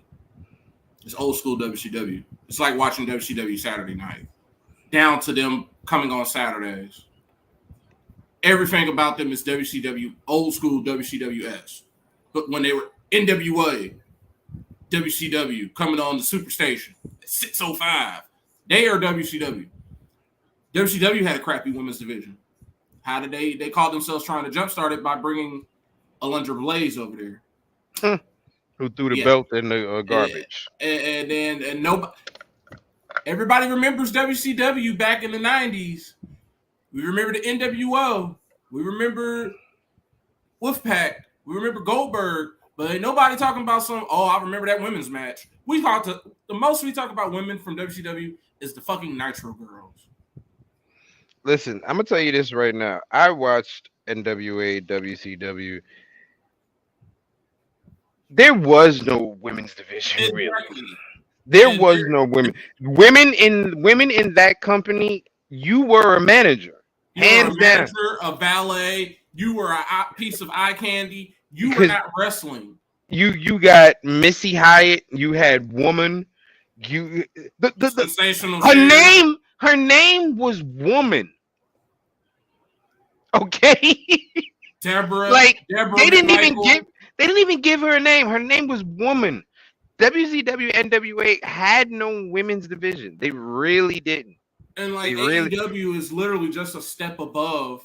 It's old school WCW. It's like watching WCW Saturday night. Down to them coming on Saturdays. Everything about them is WCW, old school WCWS. But when they were NWA, WCW, coming on the Superstation, 605, they are WCW. WCW had a crappy women's division. How did they called themselves trying to jumpstart it by bringing Alundra Blaze over there. Who threw the belt in the garbage. And nobody... Everybody remembers WCW back in the 90s. We remember the NWO. We remember Wolfpack. We remember Goldberg. But ain't nobody talking about I remember that women's match. The most we talk about women from WCW is the fucking Nitro Girls. Listen, I'm going to tell you this right now. I watched NWA, WCW. There was no women's division, really. There was no women. Women in that company, you were a manager. Hands down. A valet. You were a piece of eye candy. You were not wrestling. You got Missy Hyatt. You had Woman. Sensational. Her name was Woman. Okay. Deborah. They didn't even give her a name. Her name was Woman. WCW NWA had no women's division. They really didn't. And like They really AEW is literally just a step above.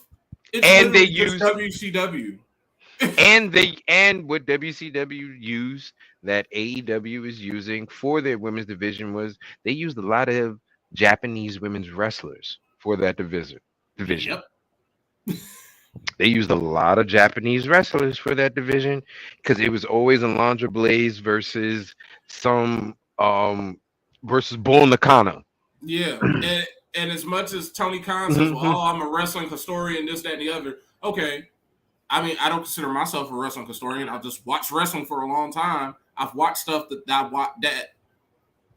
It's and they literally just use WCW. and what WCW used that AEW is using for their women's division was they used a lot of Japanese women's wrestlers for that division. Yep. They used a lot of Japanese wrestlers for that division because it was always Alundra Blaze some versus Bull Nakano. Yeah. And as much as Tony Khan says, well, oh, I'm a wrestling historian, this, that, and the other. Okay. I mean, I don't consider myself a wrestling historian. I've just watched wrestling for a long time. I've watched stuff that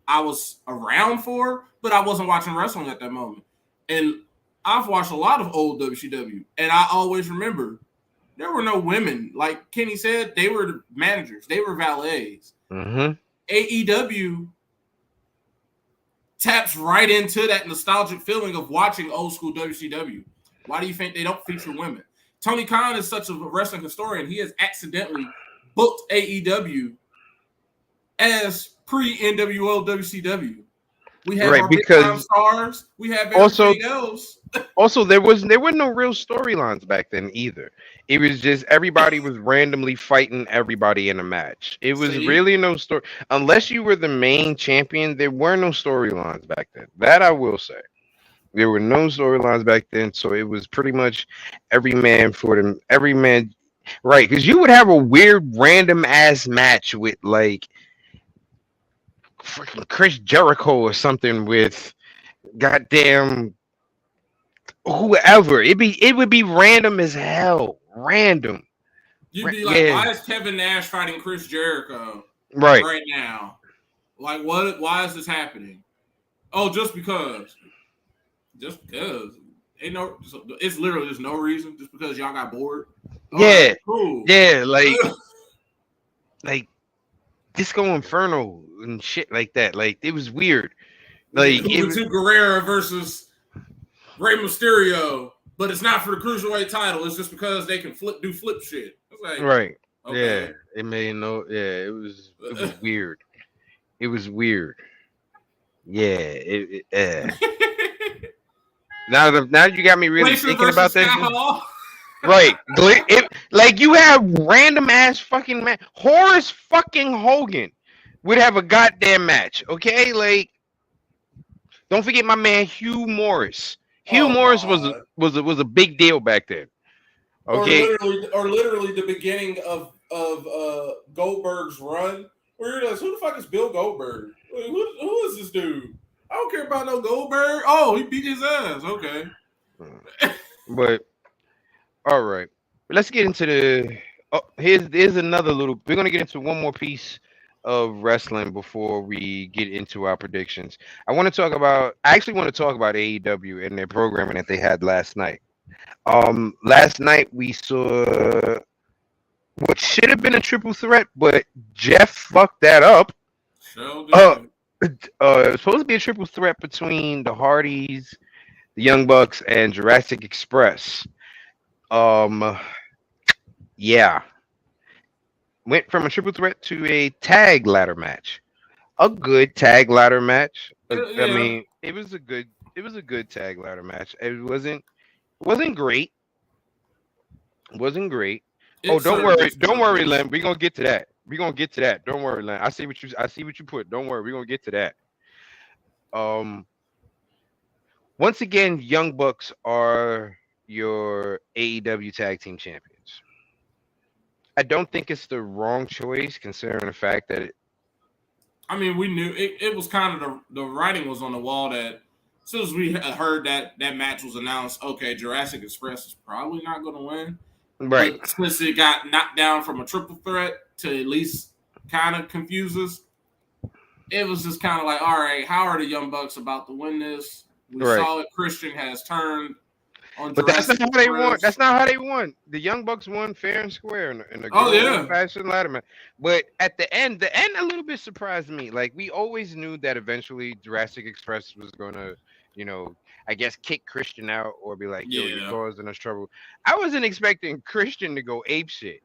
I was around for, but I wasn't watching wrestling at that moment. And I've watched a lot of old WCW, and I always remember there were no women. Like Kenny said, they were managers, they were valets. AEW taps right into that nostalgic feeling of watching old school WCW. Why do you think they don't feature women? Tony Khan is such a wrestling historian. He has accidentally booked AEW as pre-NWO WCW. We have our big time stars. We have everything else. Also, there were no real storylines back then either. It was just everybody was randomly fighting everybody in a match. It was really no story unless you were the main champion. There were no storylines back then. That I will say. There were no storylines back then, so it was pretty much every man for them. Every man, right? Because you would have a weird, random ass match with like freaking Chris Jericho or something with goddamn whoever. It would be random as hell. Random. You'd be like, why is Kevin Nash fighting Chris Jericho right now? Like, what? Why is this happening? Oh, just because. Just because. It's literally just no reason. Just because y'all got bored. Oh, yeah. Cool. Yeah, like Disco Inferno and shit like that. Like it was weird. Like Juventud Guerrera versus Rey Mysterio, but it's not for the cruiserweight title. It's just because they can do flip shit. Like, right. Okay. Yeah. It made no. Yeah. It was weird. It was weird. Yeah. Now you got me really thinking about that. Right. Like you have random ass fucking match. Horace fucking Hogan would have a goddamn match. Okay, like don't forget my man Hugh Morris. Hugh Morris was a big deal back then. Okay. Or literally the beginning of Goldberg's run, where you're like, who the fuck is Bill Goldberg? Who is this dude? I don't care about no Goldberg. Oh, he beat his ass. Okay. But all right. Let's get into the here's another little we're gonna get into one more piece of wrestling before we get into our predictions. I actually want to talk about AEW and their programming that they had last night. Last night we saw what should have been a triple threat, but Jeff fucked that up. It was supposed to be a triple threat between the Hardys, the Young Bucks, and Jurassic Express. Yeah. Went from a triple threat to a tag ladder match. A good tag ladder match. I mean, it was a good tag ladder match. It wasn't great. It wasn't great. Don't worry, Len. We're gonna get to that. Don't worry, Len. I see what you put. Don't worry, we're gonna get to that. Once again, Young Bucks are your AEW tag team champions. I don't think it's the wrong choice, considering the fact that we knew it was kind of the writing was on the wall that as soon as we heard that match was announced, okay, Jurassic Express is probably not going to win. Right. But since it got knocked down from a triple threat to at least kind of confuse us, it was just kind of like, all right, how are the Young Bucks about to win this? We saw it. Christian has turned on Jurassic that's not how they won. That's not how they won. The Young Bucks won fair and square in a good fashion ladder match. But at the end a little bit surprised me. Like we always knew that eventually Jurassic Express was gonna, I guess kick Christian out or be like, yo, you're causing us trouble. I wasn't expecting Christian to go apeshit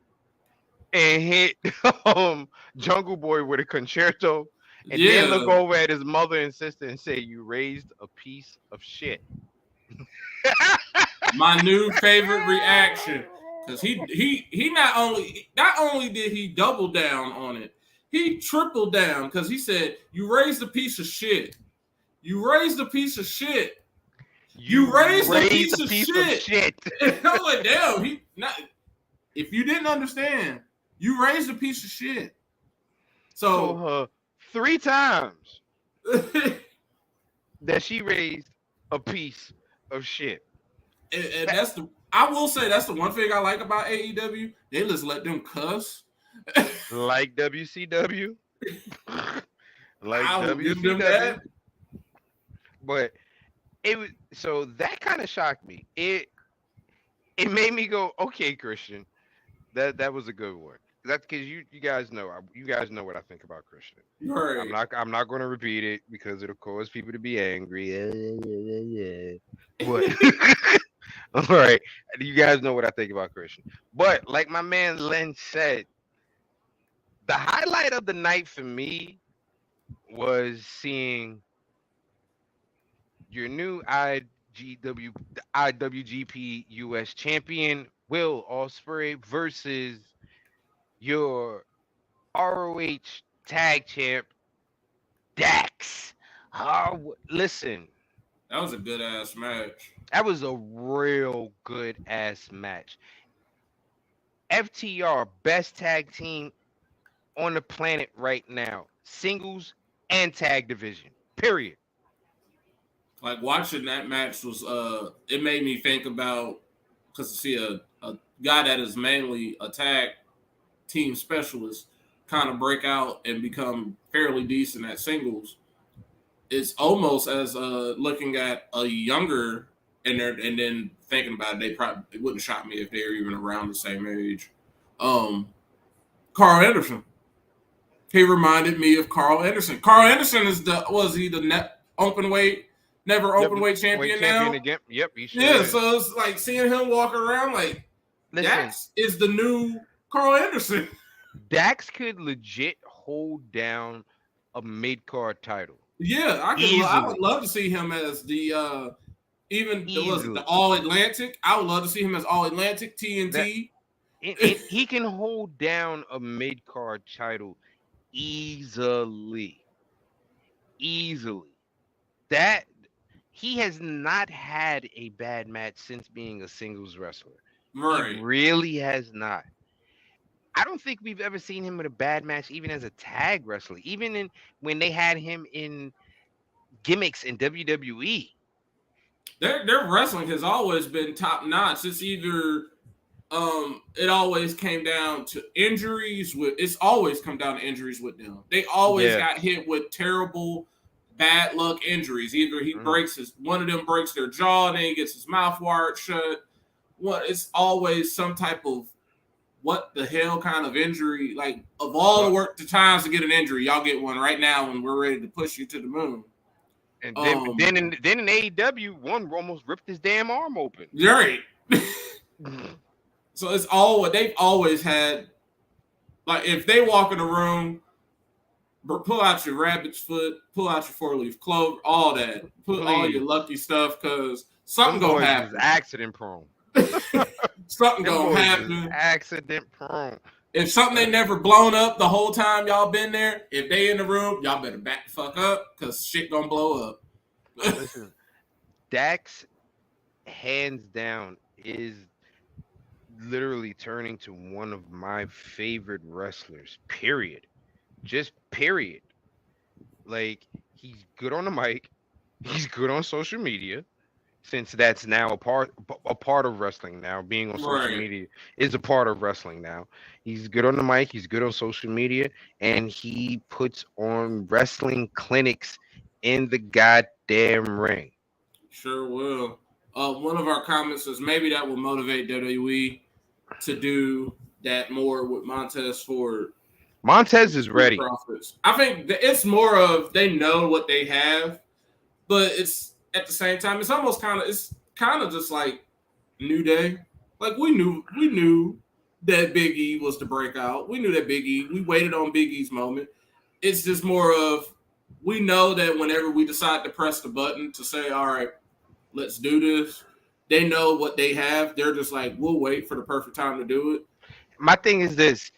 and hit Jungle Boy with a concerto and then look Yeah, over at his mother and sister and say, "You raised a piece of shit." my new favorite reaction, because he not only did he double down on it, he tripled down because he said, "You raised a piece of shit. You raised a piece of shit. You You raised a raised a piece of piece of shit." shit. And I'm like, damn, he not. If you didn't understand, you raised a piece of shit. Told So, her 3 times and that she raised a piece of shit. that's the. I will say that's the one thing I like about AEW. They just let them cuss. Like WCW. Like I will give them that. WCW. But it was so that kind of shocked me. It made me go, okay, Christian, that was a good one. That's because you guys know what I think about Christian. Right. I'm not going to repeat it because it'll cause people to be angry. But all right, you guys know what I think about Christian. But like my man Len said, the highlight of the night for me was seeing your new IWGP US champion Will Ospreay versus your ROH tag champ Dax. Listen, That was a good ass match. that was a real good ass match. FTR best tag team on the planet right now, singles and tag division. Period. Like watching that match was it made me think about, because to see a guy that is mainly a tag team specialist kind of break out and become fairly decent at singles. It's almost as looking at a younger, and then thinking about it, it wouldn't shock me if they were even around the same age. Carl Anderson. He reminded me of Carl Anderson. Carl Anderson was he the never open weight champion now? Again. Yep, he sure Yeah, is. so it's like seeing him walk around like Listen, Dax is the new Carl Anderson. Dax could legit hold down a mid card title. Yeah, I would love to see him as the even was it the All Atlantic. I would love to see him as All Atlantic TNT. He can hold down a mid card title easily. That he has not had a bad match since being a singles wrestler. Right. He really has not. I don't think we've ever seen him with a bad match, even as a tag wrestler. Even when they had him in gimmicks in WWE. Their wrestling has always been top notch. It's either it always came down to injuries it's always come down to injuries with them. They always got hit with terrible bad luck injuries. Either he one of them breaks their jaw, then he gets his mouth wired shut. It's always some type of what the hell kind of injury. Like, of all the times to get an injury, y'all get one right now when we're ready to push you to the moon. And then in AEW, one almost ripped his damn arm open. Right. So they've always had, like, if they walk in the room, pull out your rabbit's foot, pull out your 4-leaf clover, all that. Put all your lucky stuff, because something gonna happen. Accident prone. Something gonna happen. Accident prone. If something ain't never blown up the whole time y'all been there, if they in the room, y'all better back the fuck up, because shit gonna blow up. Listen, Dax, hands down, is literally turning to one of my favorite wrestlers, period. Just period. Like, he's good on the mic. He's good on social media, since that's now a part of wrestling now. Being on social media is a part of wrestling now. He's good on the mic. He's good on social media. And he puts on wrestling clinics in the goddamn ring. Sure will. One of our comments says maybe that will motivate WWE to do that more with Montez Ford. Montez is ready. Profits. I think it's more of they know what they have, but it's at the same time it's kind of just like New Day. Like, we knew that Big E was the breakout. We knew that Big E. We waited on Big E's moment. it's just more of we know that whenever we decide to press the button to say, all right, let's do this, they know what they have. They're just like, we'll wait for the perfect time to do it. My thing is this.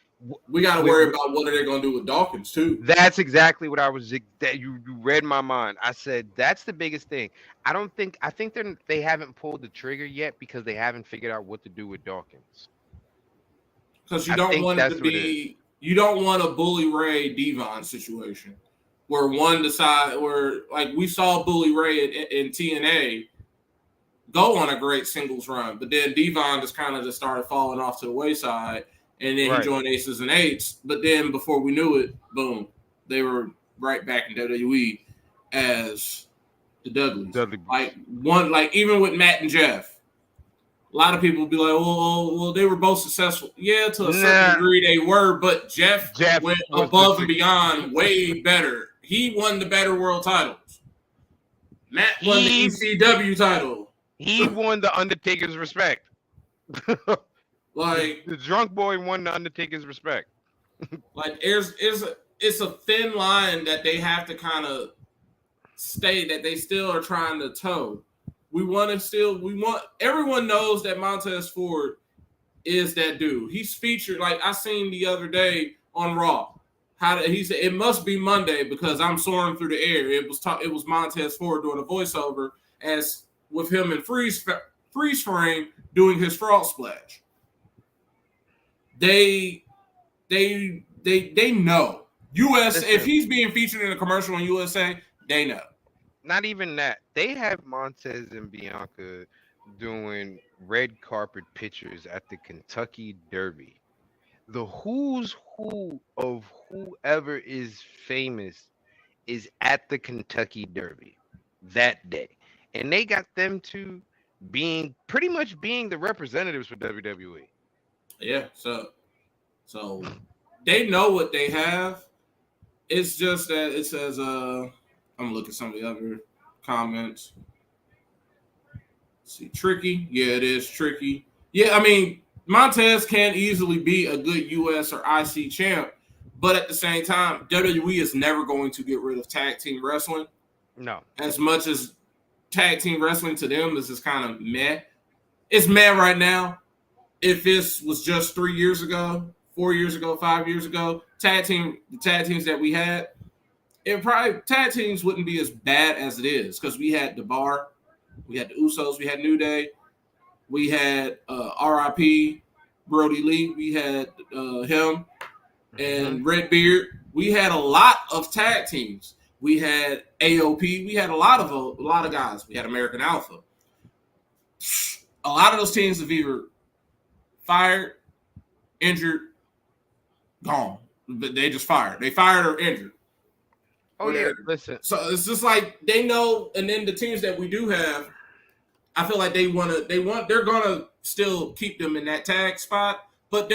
We got to worry about what are they going to do with Dawkins too. That's exactly what I was. That you read my mind. I said that's the biggest thing. I think they haven't pulled the trigger yet because they haven't figured out what to do with Dawkins. Because you don't want it to be. You don't want a Bully Ray Devon situation where one decide where like we saw Bully Ray in TNA go on a great singles run, but then Devon just kind of started falling off to the wayside. And then he joined Aces and Eights. But then before we knew it, boom, they were right back in WWE as the Dudleys. Like even with Matt and Jeff, a lot of people would be like, well, they were both successful. Yeah, to a certain degree they were, but Jeff went above and beyond, way better. He won the better world titles. Matt won the ECW title. He won the Undertaker's respect. Like the drunk boy won the Undertaker's respect. Like it's a thin line that they have to kind of stay that they still are trying to toe. Everyone knows that Montez Ford is that dude. He's featured, like I seen the other day on Raw. He said it must be Monday because I'm soaring through the air. It was Montez Ford doing a voiceover as with him in freeze frame doing his frog splash. They know. Listen, if he's being featured in a commercial on USA, they know. Not even that. They have Montez and Bianca doing red carpet pictures at the Kentucky Derby. The who's who of whoever is famous is at the Kentucky Derby that day. And they got them two pretty much being the representatives for WWE. Yeah, so they know what they have. It's just that it says I'm gonna look at some of the other comments. Let's see, tricky. Yeah, it is tricky. Yeah, I mean Montez can easily be a good US or IC champ, but at the same time, WWE is never going to get rid of tag team wrestling. No. As much as tag team wrestling to them, this is kind of meh. It's meh right now. If this was just 3 years ago, 4 years ago, 5 years ago, the tag teams that we had, tag teams wouldn't be as bad as it is because we had the Bar, we had the Usos, we had New Day, we had RIP, Brody Lee, we had him and Redbeard. We had a lot of tag teams. We had AOP. We had a lot of guys. We had American Alpha. A lot of those teams have either fired, injured, gone. But they just fired. They fired or injured. Oh yeah, listen. So it's just like they know, and then the teams that we do have, I feel like they're gonna still keep them in that tag spot. But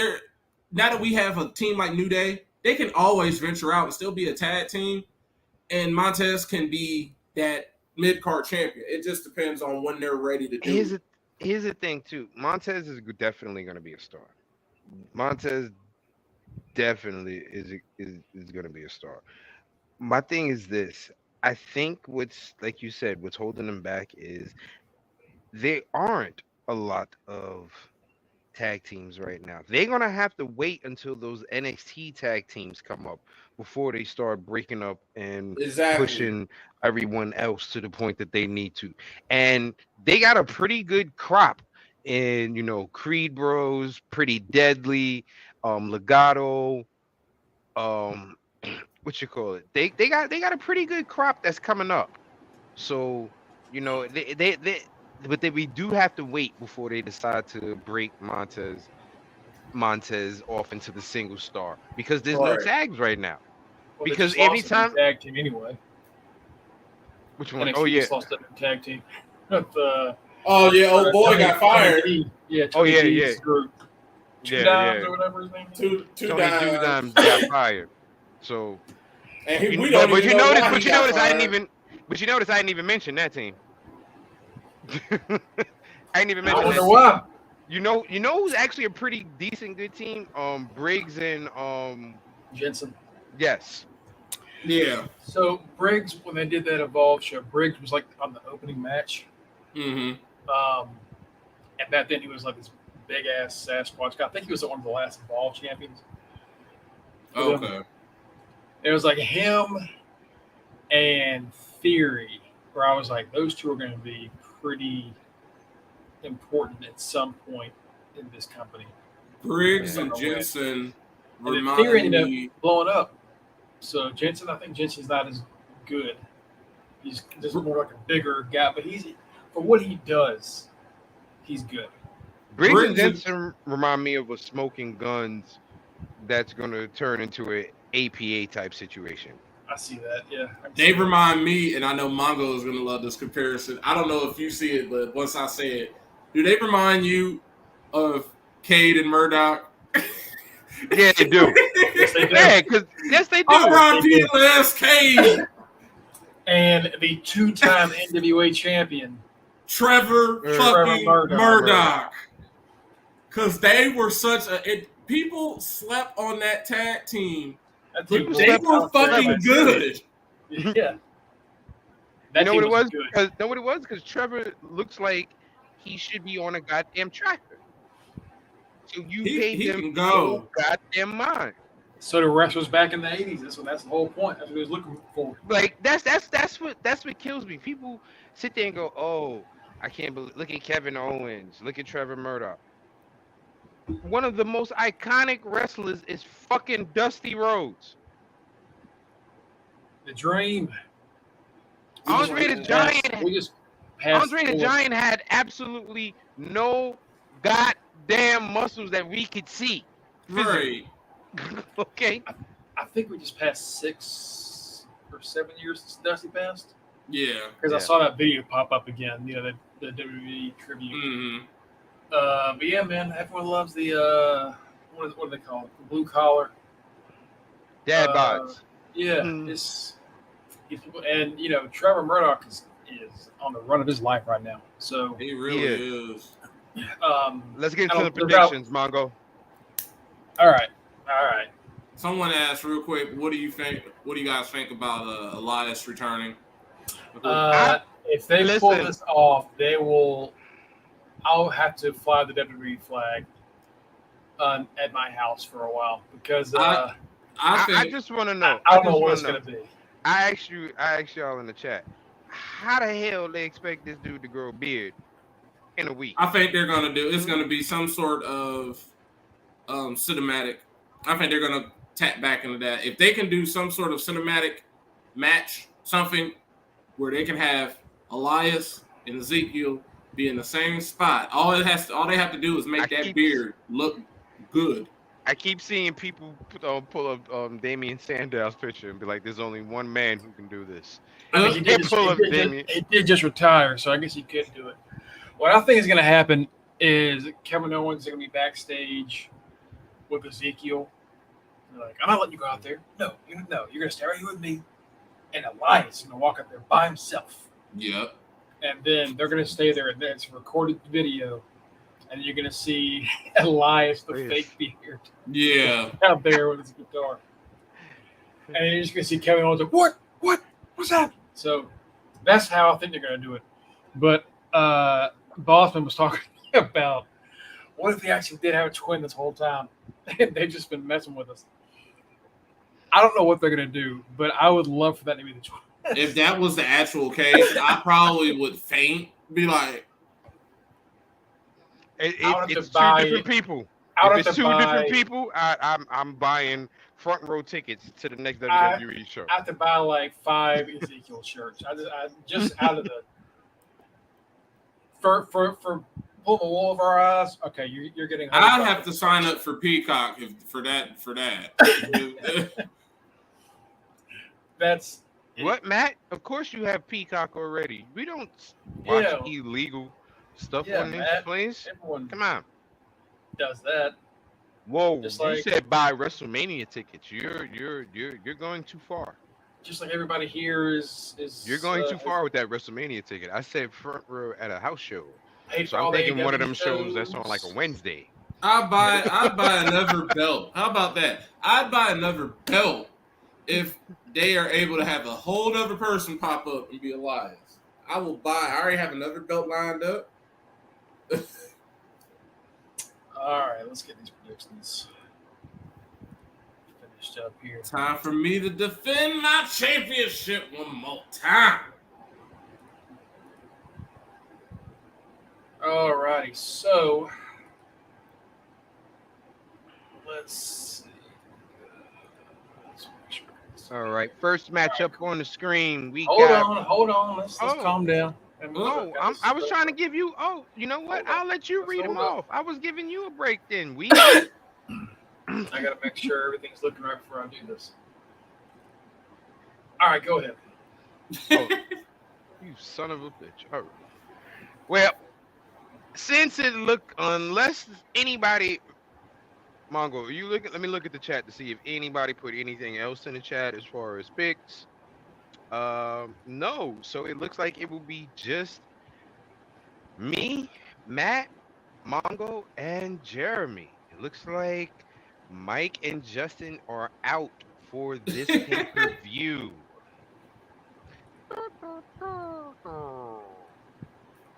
now that we have a team like New Day, they can always venture out and still be a tag team. And Montez can be that mid-card champion. It just depends on when they're ready to do it. Here's the thing, too. Montez is definitely going to be a star. Montez definitely is going to be a star. My thing is this. I think like you said, what's holding them back is there aren't a lot of tag teams right now. They're going to have to wait until those NXT tag teams come up before they start breaking up and pushing everyone else to the point that they need to. And they got a pretty good crop in, Creed Bros, Pretty Deadly, Legato, what you call it? They got a pretty good crop that's coming up. So, we do have to wait before they decide to break Montez off into the single star because there's no tags right now. Well, because anytime tag team anyway. Which one? NXT just lost that tag team. Old boy got fired. Yeah. Yeah. Two Dimes or whatever his name is. Two Dimes got fired. So. And you notice I didn't even mention that team. I didn't even mention. I wonder why. You know who's actually a pretty decent good team? Briggs and Jensen. Yes. Yeah. So Briggs, when they did that Evolve show, Briggs was like on the opening match. Mm-hmm. And back then he was like this big ass Sasquatch guy. I think he was one of the last Evolve champions. Okay. It was like him and Theory, where I was like, those two are going to be pretty important at some point in this company. Briggs Yeah. and Jensen And then remind Theory ended me. up blowing up. So Jensen, I think Jensen's not as good. He's just more like a bigger guy, but he's for what he does, he's good. Briggs and Briggs and- Jensen remind me of a smoking guns that's going to turn into an APA type situation. I see that. Yeah, I can They see that. remind me, and I know Mongo is going to love this comparison. I don't know if you see it, but once I say it, do they remind you of Cade and Murdoch? Yeah, they do. Yes, they do. Yeah, because yes, they do. R.I.P. Les Cade, And the two-time NWA champion. Trevor fucking Murdoch. Murdoch. Because they were such a... people slept on that tag team. That team was They out were there fucking by good. itself. Yeah. You know what team it was? good. Because know what it was? Because Trevor looks like he should be on a goddamn tractor. So you paid He him can go. goddamn mind. So the wrestlers back in the 80s. That's the whole point. That's what he was looking for. Like that's what kills me. People sit there and go, "Oh, I can't believe. Look at Kevin Owens. Look at Trevor Murdoch." One of the most iconic wrestlers is fucking Dusty Rhodes. The Dream. Andre the Giant. We just passed Andre the forward. Giant had absolutely no goddamn muscles that we could see. Right. Okay. I think we just passed 6 or 7 years since Dusty passed. Yeah. Because I Yeah. saw that video pop up again. You know, the WWE tribute. Mm-hmm. But yeah, man, everyone loves the what do they call it? The blue collar. Dad Uh, bods. Yeah, Mhm. these people, and you know, Trevor Murdoch is on the run of his life right now. So, He really is. Let's get I into the don't- without- predictions, Mongo. all right. Someone asked real quick, what do you think? What do you guys think about Elias returning? If they Listen. pull this off, they will. I'll have to fly the WWE flag at my house for a while because I I think just want to know. I don't know just what it's wanna gonna be. I asked y'all in the chat. How the hell they expect this dude to grow a beard in a week? I think they're gonna do. It's gonna be some sort of cinematic. I think they're gonna tap back into that. If they can do some sort of cinematic match, something where they can have Elias and Ezekiel be in the same spot. All they have to do is make that beard look good. I keep seeing people pull up Damian Sandow's picture and be like, "There's only one man who can do this." I mean, he did just retire, so I guess he could do it. What I think is going to happen is Kevin Owens is going to be backstage with Ezekiel. They're like, I'm not letting you go out there. No, you're going to stay right here with me. And Elias is going to walk up there by himself. Yep. And then they're going to stay there, and then it's a recorded video. And you're going to see Elias, the fake beard, Yeah. out there with his guitar. And you're just going to see Kevin Owens like, what? What's happening? So that's how I think they're going to do it. But Bossman was talking about what if he actually did have a twin this whole time? And they've just been messing with us. I don't know what they're going to do, but I would love for that to be the twin. If that was the actual case, I probably would faint. Be like, It's two different people. If it's two different people, I'm buying front row tickets to the next WWE show. I have to buy like 5 Ezekiel shirts. I just out of the for pulling the wool over our eyes. Okay, you're getting. I'd have to sign up for Peacock for that. That's What, Matt? Of course you have Peacock already. We don't watch Yeah. illegal stuff Yeah, on this Matt. place. everyone Come on. does that. Whoa, Just you like- said buy WrestleMania tickets. You're going too far. Just like everybody here is You're going too far with that WrestleMania ticket. I said front row at a house show. paid So for I'm all the thinking one of AEW them shows that's on like a Wednesday. I'd buy another belt. How about that? I'd buy another belt if they are able to have a whole other person pop up and be Elias. I will buy. I already have another belt lined up. All right, let's get these predictions finished up here. Time for me to defend my championship one more time. All righty, so let's see. All right, first matchup on the screen. We Hold got. on. Let's calm down. I was trying to give you. Oh, you know what? I'll let you read them off. I was giving you a break then. I gotta make sure everything's looking right before I do this. All right, go ahead. Oh, you son of a bitch. All right. Well, since it look, unless anybody, Mongo, you look at. Let me look at the chat to see if anybody put anything else in the chat as far as picks. No. So it looks like it will be just me, Matt, Mongo, and Jeremy. It looks like Mike and Justin are out for this pay-per-view.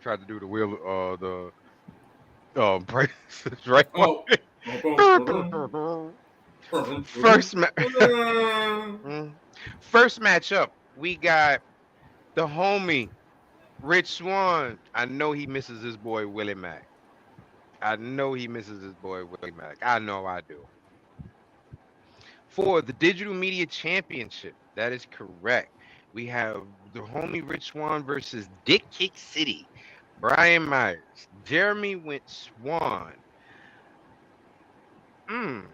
Tried to do the wheel, prices right. Oh. First matchup, we got the homie Rich Swann. I know he misses his boy Willie Mack. I know I do. For the Digital Media Championship, that is correct. We have the homie Rich Swann versus Dick Kick City. Brian Myers. Jeremy went Swan. I'm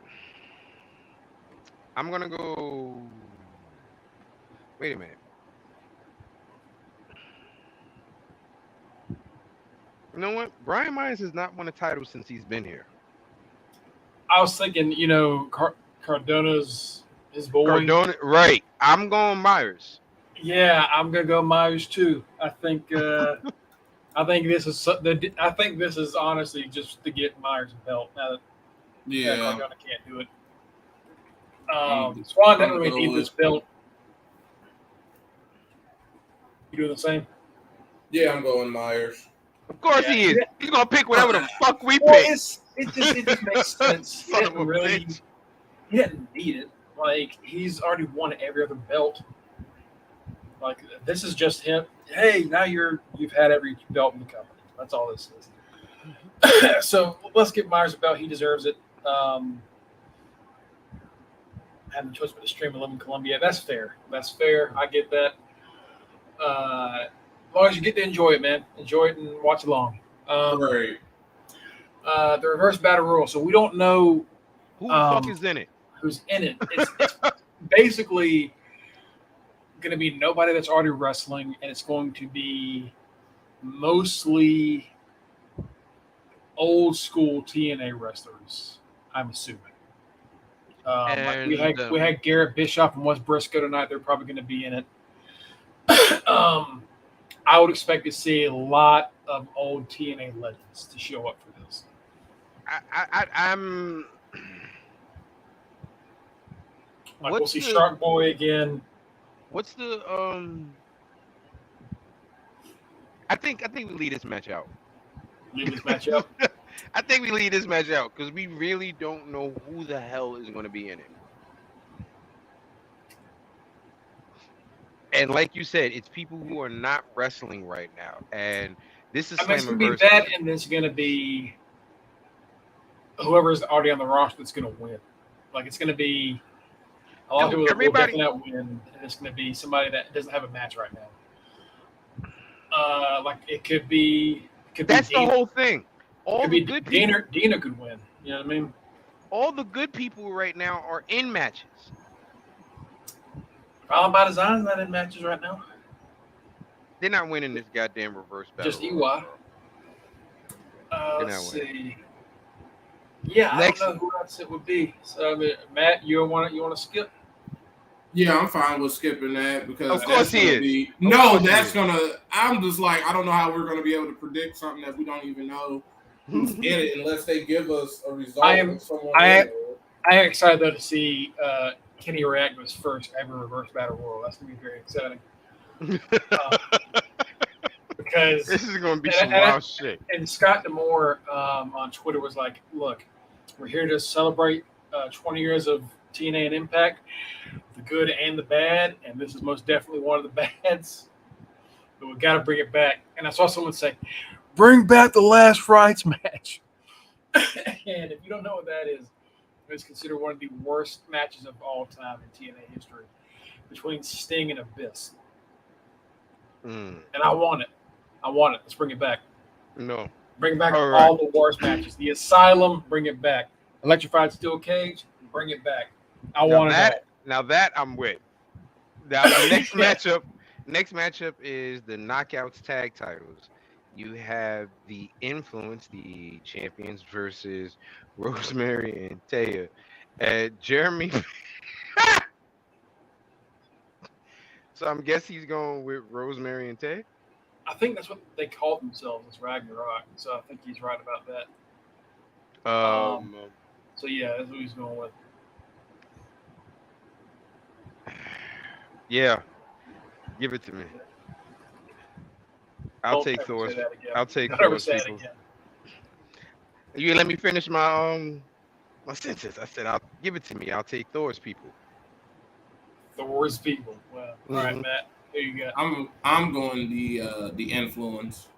gonna go. Wait a minute. You know what? Brian Myers has not won a title since he's been here. I was thinking, Cardona's his boy. Cardona, right? I'm going Myers. Yeah, I'm gonna go Myers too. I think this is honestly just to get Myers a belt. Now that Cardona can't do it. Swan doesn't really need this belt. You doing the same? Yeah, I'm going Myers. Of course he is. He's gonna pick whatever the fuck we pick. It just makes sense. He didn't need it. Like, he's already won every other belt. Like, this is just him. Hey, now you've had every belt in the company. That's all this is. So let's give Myers a belt. He deserves it. Having a choice but to stream and live in Columbia. That's fair. I get that. As long as you get to enjoy it, man. Enjoy it and watch along. Right. The reverse battle royal. So we don't know who the fuck is in it. Who's in it? It's basically going to be nobody that's already wrestling, and it's going to be mostly old school TNA wrestlers. I'm assuming. We had Garrett Bischoff and Wes Briscoe tonight. They're probably going to be in it. I would expect to see a lot of old TNA legends to show up for this. I'm. We'll see Shark Boy again. What's the I think we lead this match out. I think we lead this match out because we really don't know who the hell is going to be in it. And like you said, it's people who are not wrestling right now. And this is it's going to be that, and there's going to be whoever's already on the roster that's going to win. Like, it's going to be a lot of people that will definitely win, and it's going to be somebody that doesn't have a match right now. Like, it could be. That's the whole thing. All the good people. Dina could win. You know what I mean? All the good people right now are in matches. Problem by Design's not in matches right now. They're not winning this goddamn reverse battle. Just EY. Let's see. Yeah, I don't know who else it would be. So, I mean, Matt, you want to skip? Yeah, I'm fine with skipping that because of course he is. I'm just like, I don't know how we're gonna be able to predict something that we don't even know who's in it unless they give us a result. I am excited though to see Kenny react to his first ever reverse battle royal. That's gonna be very exciting. Because This is gonna be some wild shit. and Scott D'Amore on Twitter was like, "Look, we're here to celebrate 20 years of TNA and Impact, the good and the bad, and this is most definitely one of the bads. But we got to bring it back." And I saw someone say, "Bring back the last rights match." And if you don't know what that is, it's considered one of the worst matches of all time in TNA history between Sting and Abyss. And I want it. Let's bring it back. No. Bring back all the worst matches. The Asylum, bring it back. Electrified Steel Cage, bring it back. I want it all. Now that I'm with. Now the next matchup is the Knockouts tag titles. You have the Influence, the champions, versus Rosemary and Taya. Jeremy. So I'm guessing he's going with Rosemary and Taya. I think that's what they call themselves as Ragnarok. So I think he's right about that. So yeah, that's what he's going with. Yeah, give it to me. I'll take Thor's. I'll take Thor's people. You let me finish my sentence. I said I'll give it to me. I'll take Thor's people. Thor's people. Well, all right, Matt. Who you got? I'm going the Influence.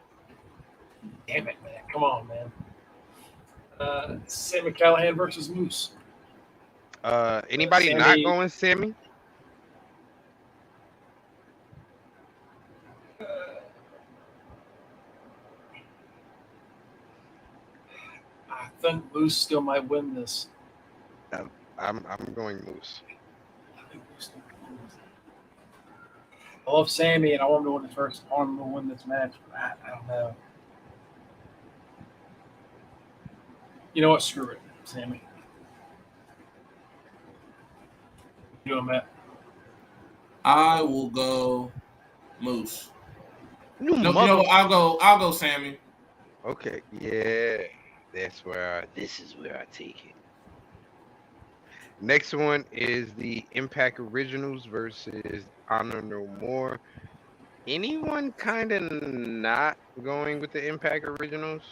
Damn it, man! Come on, man. Sami Callihan versus Moose. Anybody not going Sammy? I think Moose still might win this. I'm going Moose. I love Sammy, and I want him to win the first. I want him to win this match. But I don't know. You know what? Screw it, Sammy. You doing, Matt? I will go Moose. No, I'll go Sammy. Okay, yeah, this is where I take it. Next one is the Impact Originals versus Honor No More. Anyone kind of not going with the Impact Originals?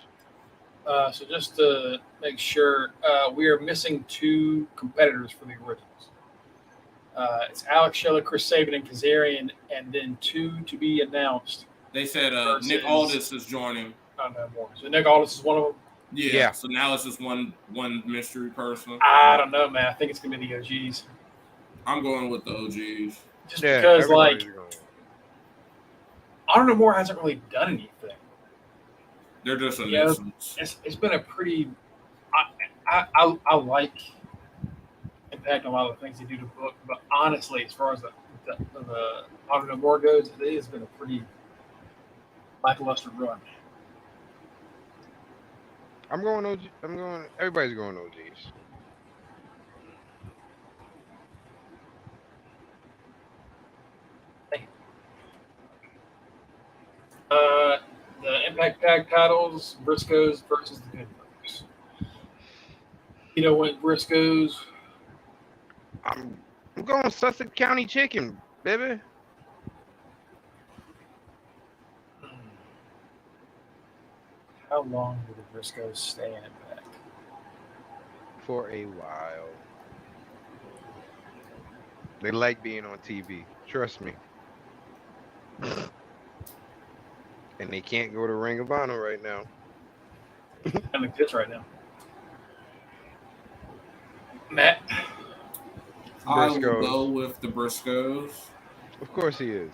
So just to make sure, we are missing two competitors for the Originals. It's Alex Shelley, Chris Sabin, and Kazarian, and then two to be announced. They said Nick Aldis is joining. Oh, no more. So Nick Aldis is one of them? Yeah. So now it's just one mystery person. I don't know, man. I think it's going to be the OGs. I'm going with the OGs. Just because, like, Honor No More hasn't really done anything. They're just a nuisance. It's been a pretty. I like Impact on a lot of the things they do to book, but honestly, as far as the Honor No More goes, it has been a pretty lackluster run. I'm going OG. Everybody's going OGs. The Impact Tag titles: Briscoes versus the Good Brothers. You know what, Briscoes? I'm going Sussex County Chicken, baby. How long do the Briscoes stay in Impact? For a while. They like being on TV. Trust me. And they can't go to Ring of Honor right now. I'm in pitch right now. Matt? I will go with the Briscoes. Of course he is.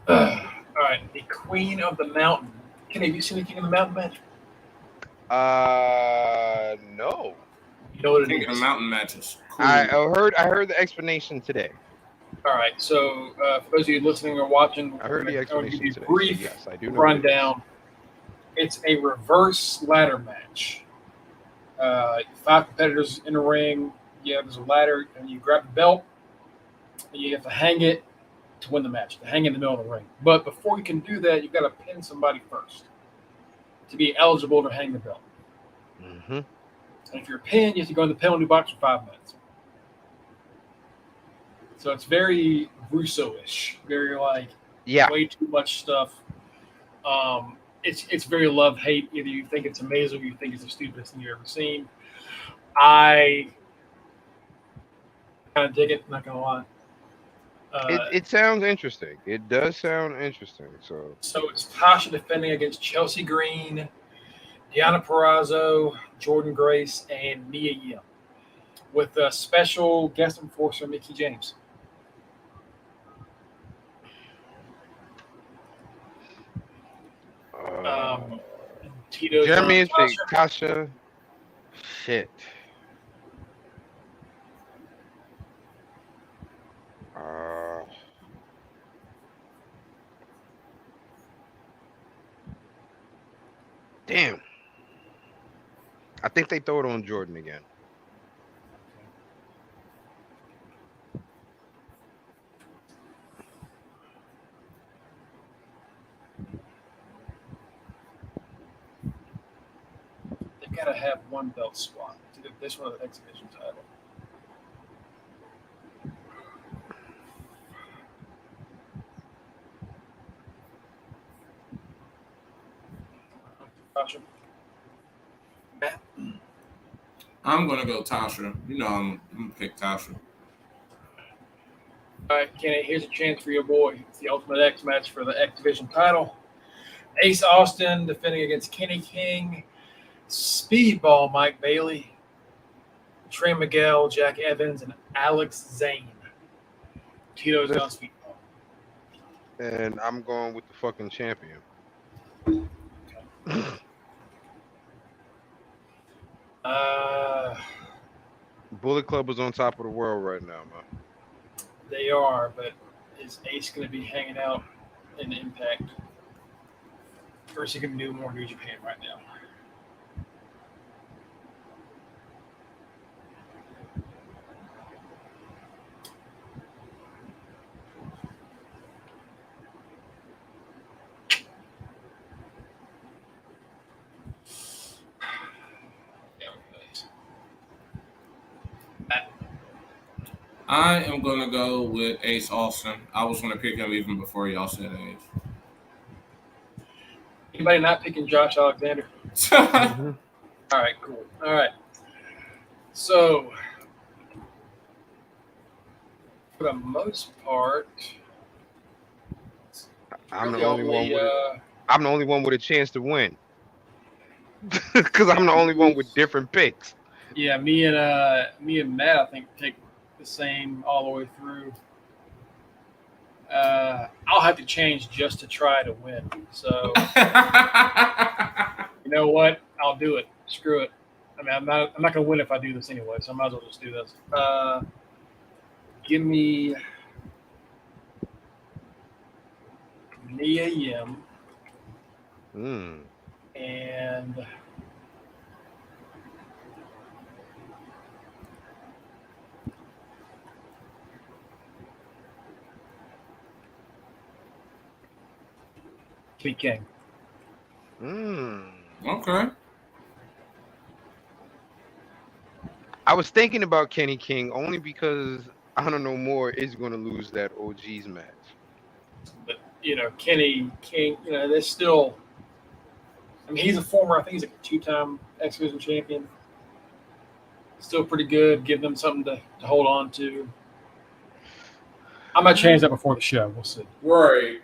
All right, the Queen of the Mountain. Kenny, have you seen the King of the Mountain match? No. You know what it King is? of the Mountain matches. Cool. I heard the explanation today. All right, so for those of you listening or watching, I heard the explanation give you today. a brief So yes, I do know rundown. It's a reverse ladder match. 5 competitors in the ring. Yeah, there's a ladder, and you grab the belt, and you have to hang it to win the match. To hang in the middle of the ring. But before you can do that, you've got to pin somebody first to be eligible to hang the belt. Mm-hmm. And if you're pinned, you have to go in the penalty box for 5 minutes. So it's very Russo-ish, very like Yeah. way too much stuff. It's very love-hate. Either you think it's amazing or you think it's the stupidest thing you've ever seen. I kind of dig it, not gonna lie. It sounds interesting. It does sound interesting. So So it's Tasha defending against Chelsea Green, Deanna Perrazzo, Jordan Grace, and Mia Yim, with a special guest enforcer Mickey James. Tito's Jeremy is Tasha. Tasha. Shit. Damn. I think they throw it on Jordan again. They've got to have one belt swap. It's either this one or the X Division title. Tasha. Matt. I'm gonna go Tasha. You know, I'm gonna pick Tasha. All right, Kenny, here's a chance for your boy. It's the Ultimate X match for the X Division title. Ace Austin defending against Kenny King, Speedball Mike Bailey, Trey Miguel, Jack Evans, and Alex Zane. Tito's on Speedball. And I'm going with the fucking champion. Bullet Club is on top of the world right now, man. They are, but is Ace going to be hanging out in Impact? Or is he going to do more New Japan right now? I am gonna go with Ace Austin. I was gonna pick him even before y'all said Ace. Anybody not picking Josh Alexander? Mm-hmm. All right, cool. All right. So, for the most part, I'm the only one. I'm the only one with a chance to win. Because I'm the only one with different picks. Yeah, me and Matt, I think, take the same all the way through. I'll have to change just to try to win. So, you know what? I'll do it. Screw it. I mean, I'm not going to win if I do this anyway, so I might as well just do this. Give me Mia Yim and Kenny King. Okay. I was thinking about Kenny King only because I don't know more is going to lose that OG's match. But, you know, Kenny King, you know, there's still, I mean, he's a former, I think he's a 2-time X Division champion. Still pretty good. Give them something to hold on to. I might change that before the show. We'll see. Right.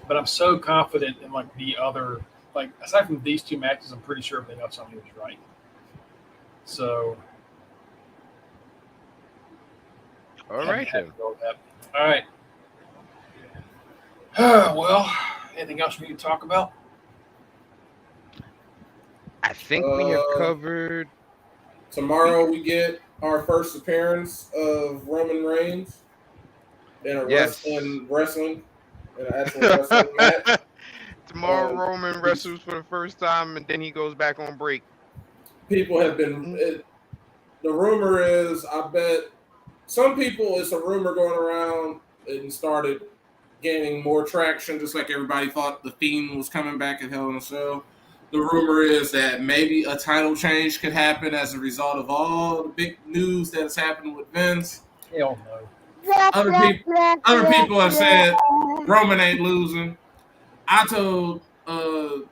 But I'm so confident in like the other, like aside from these two matches, I'm pretty sure everything else on here is right. So, all right then. All right. Well, anything else we need to talk about? I think we have covered. Tomorrow we get our first appearance of Roman Reigns in a wrestling. In an actual wrestling match. Tomorrow, Roman wrestles for the first time, and then he goes back on break. People have been. The rumor is, I bet some people, it's a rumor going around. It started gaining more traction, just like everybody thought the Fiend was coming back at Hell in a Cell. The rumor is that maybe a title change could happen as a result of all the big news that has happened with Vince. Hell no. Other people have said Roman ain't losing. I told you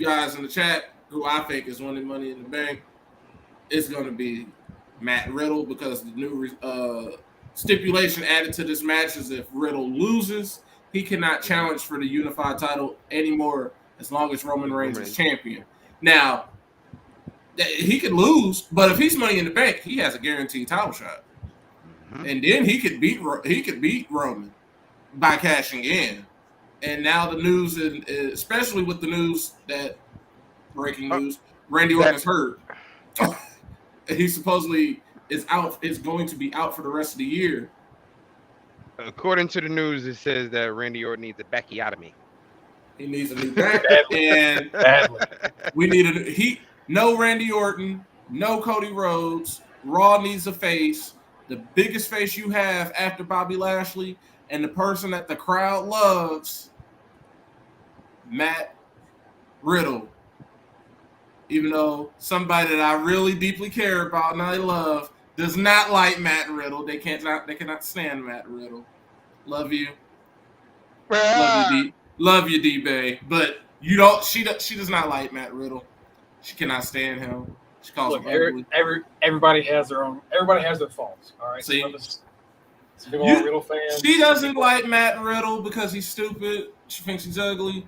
guys in the chat who I think is winning Money in the Bank. It's going to be Matt Riddle because the new stipulation added to this match is if Riddle loses, he cannot challenge for the unified title anymore as long as Roman Reigns is champion. Now, he could lose, but if he's Money in the Bank, he has a guaranteed title shot. And then he could beat Roman by cashing in. And now the news, especially with the news that breaking news, Randy Orton is hurt. He supposedly is going to be out for the rest of the year. According to the news, it says that Randy Orton needs a backiotomy. He needs a new back, and we need no Randy Orton, no Cody Rhodes. Raw needs a face, the biggest face you have after Bobby Lashley, and the person that the crowd loves, Matt Riddle. Even though somebody that I really deeply care about and I love does not like Matt Riddle. They cannot stand Matt Riddle. Love you. Love you, D-Bay. But you don't she does not like Matt Riddle. She cannot stand him. She calls him ugly. Everybody has their faults. All right. See, some people are Riddle fans. She doesn't like Matt Riddle because he's stupid. She thinks he's ugly.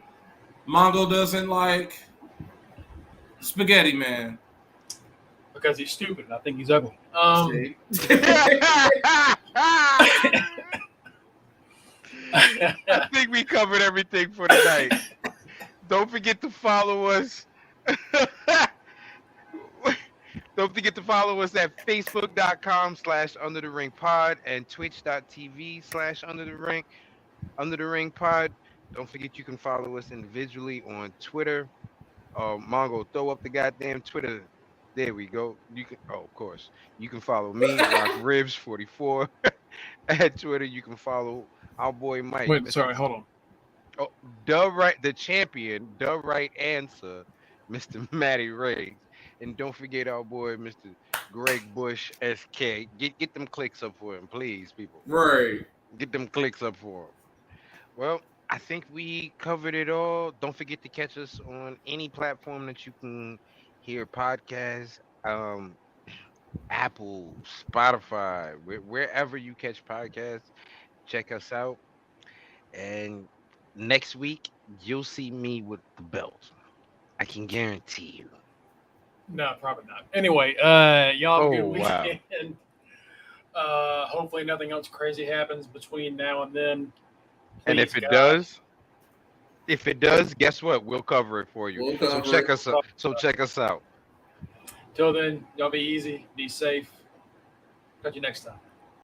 Mongo doesn't like Spaghetti Man because he's stupid. I think he's ugly. I think we covered everything for tonight. Don't forget to follow us. Don't forget to follow us at facebook.com/undertheringpod and twitch.tv/undertheringpod. Don't forget you can follow us individually on Twitter. Mongo, throw up the goddamn Twitter. There we go. You can, of course, you can follow me, RockRibs44 at Twitter. You can follow our boy Mike. Wait, sorry, hold on. Oh, the champion, the right answer, Mr. Matty Riggs. And don't forget our boy, Mr. Greg Bush, SK. Get them clicks up for him, please, people. Right. Get them clicks up for him. Well, I think we covered it all. Don't forget to catch us on any platform that you can hear podcasts. Apple, Spotify, wherever you catch podcasts, check us out. And next week, you'll see me with the belt. I can guarantee you. No, probably not. Anyway, y'all have a good weekend. Wow. Hopefully nothing else crazy happens between now and then. And if it does, guess what? We'll cover it for you. So check us out. Till then, y'all be easy, be safe. Catch you next time.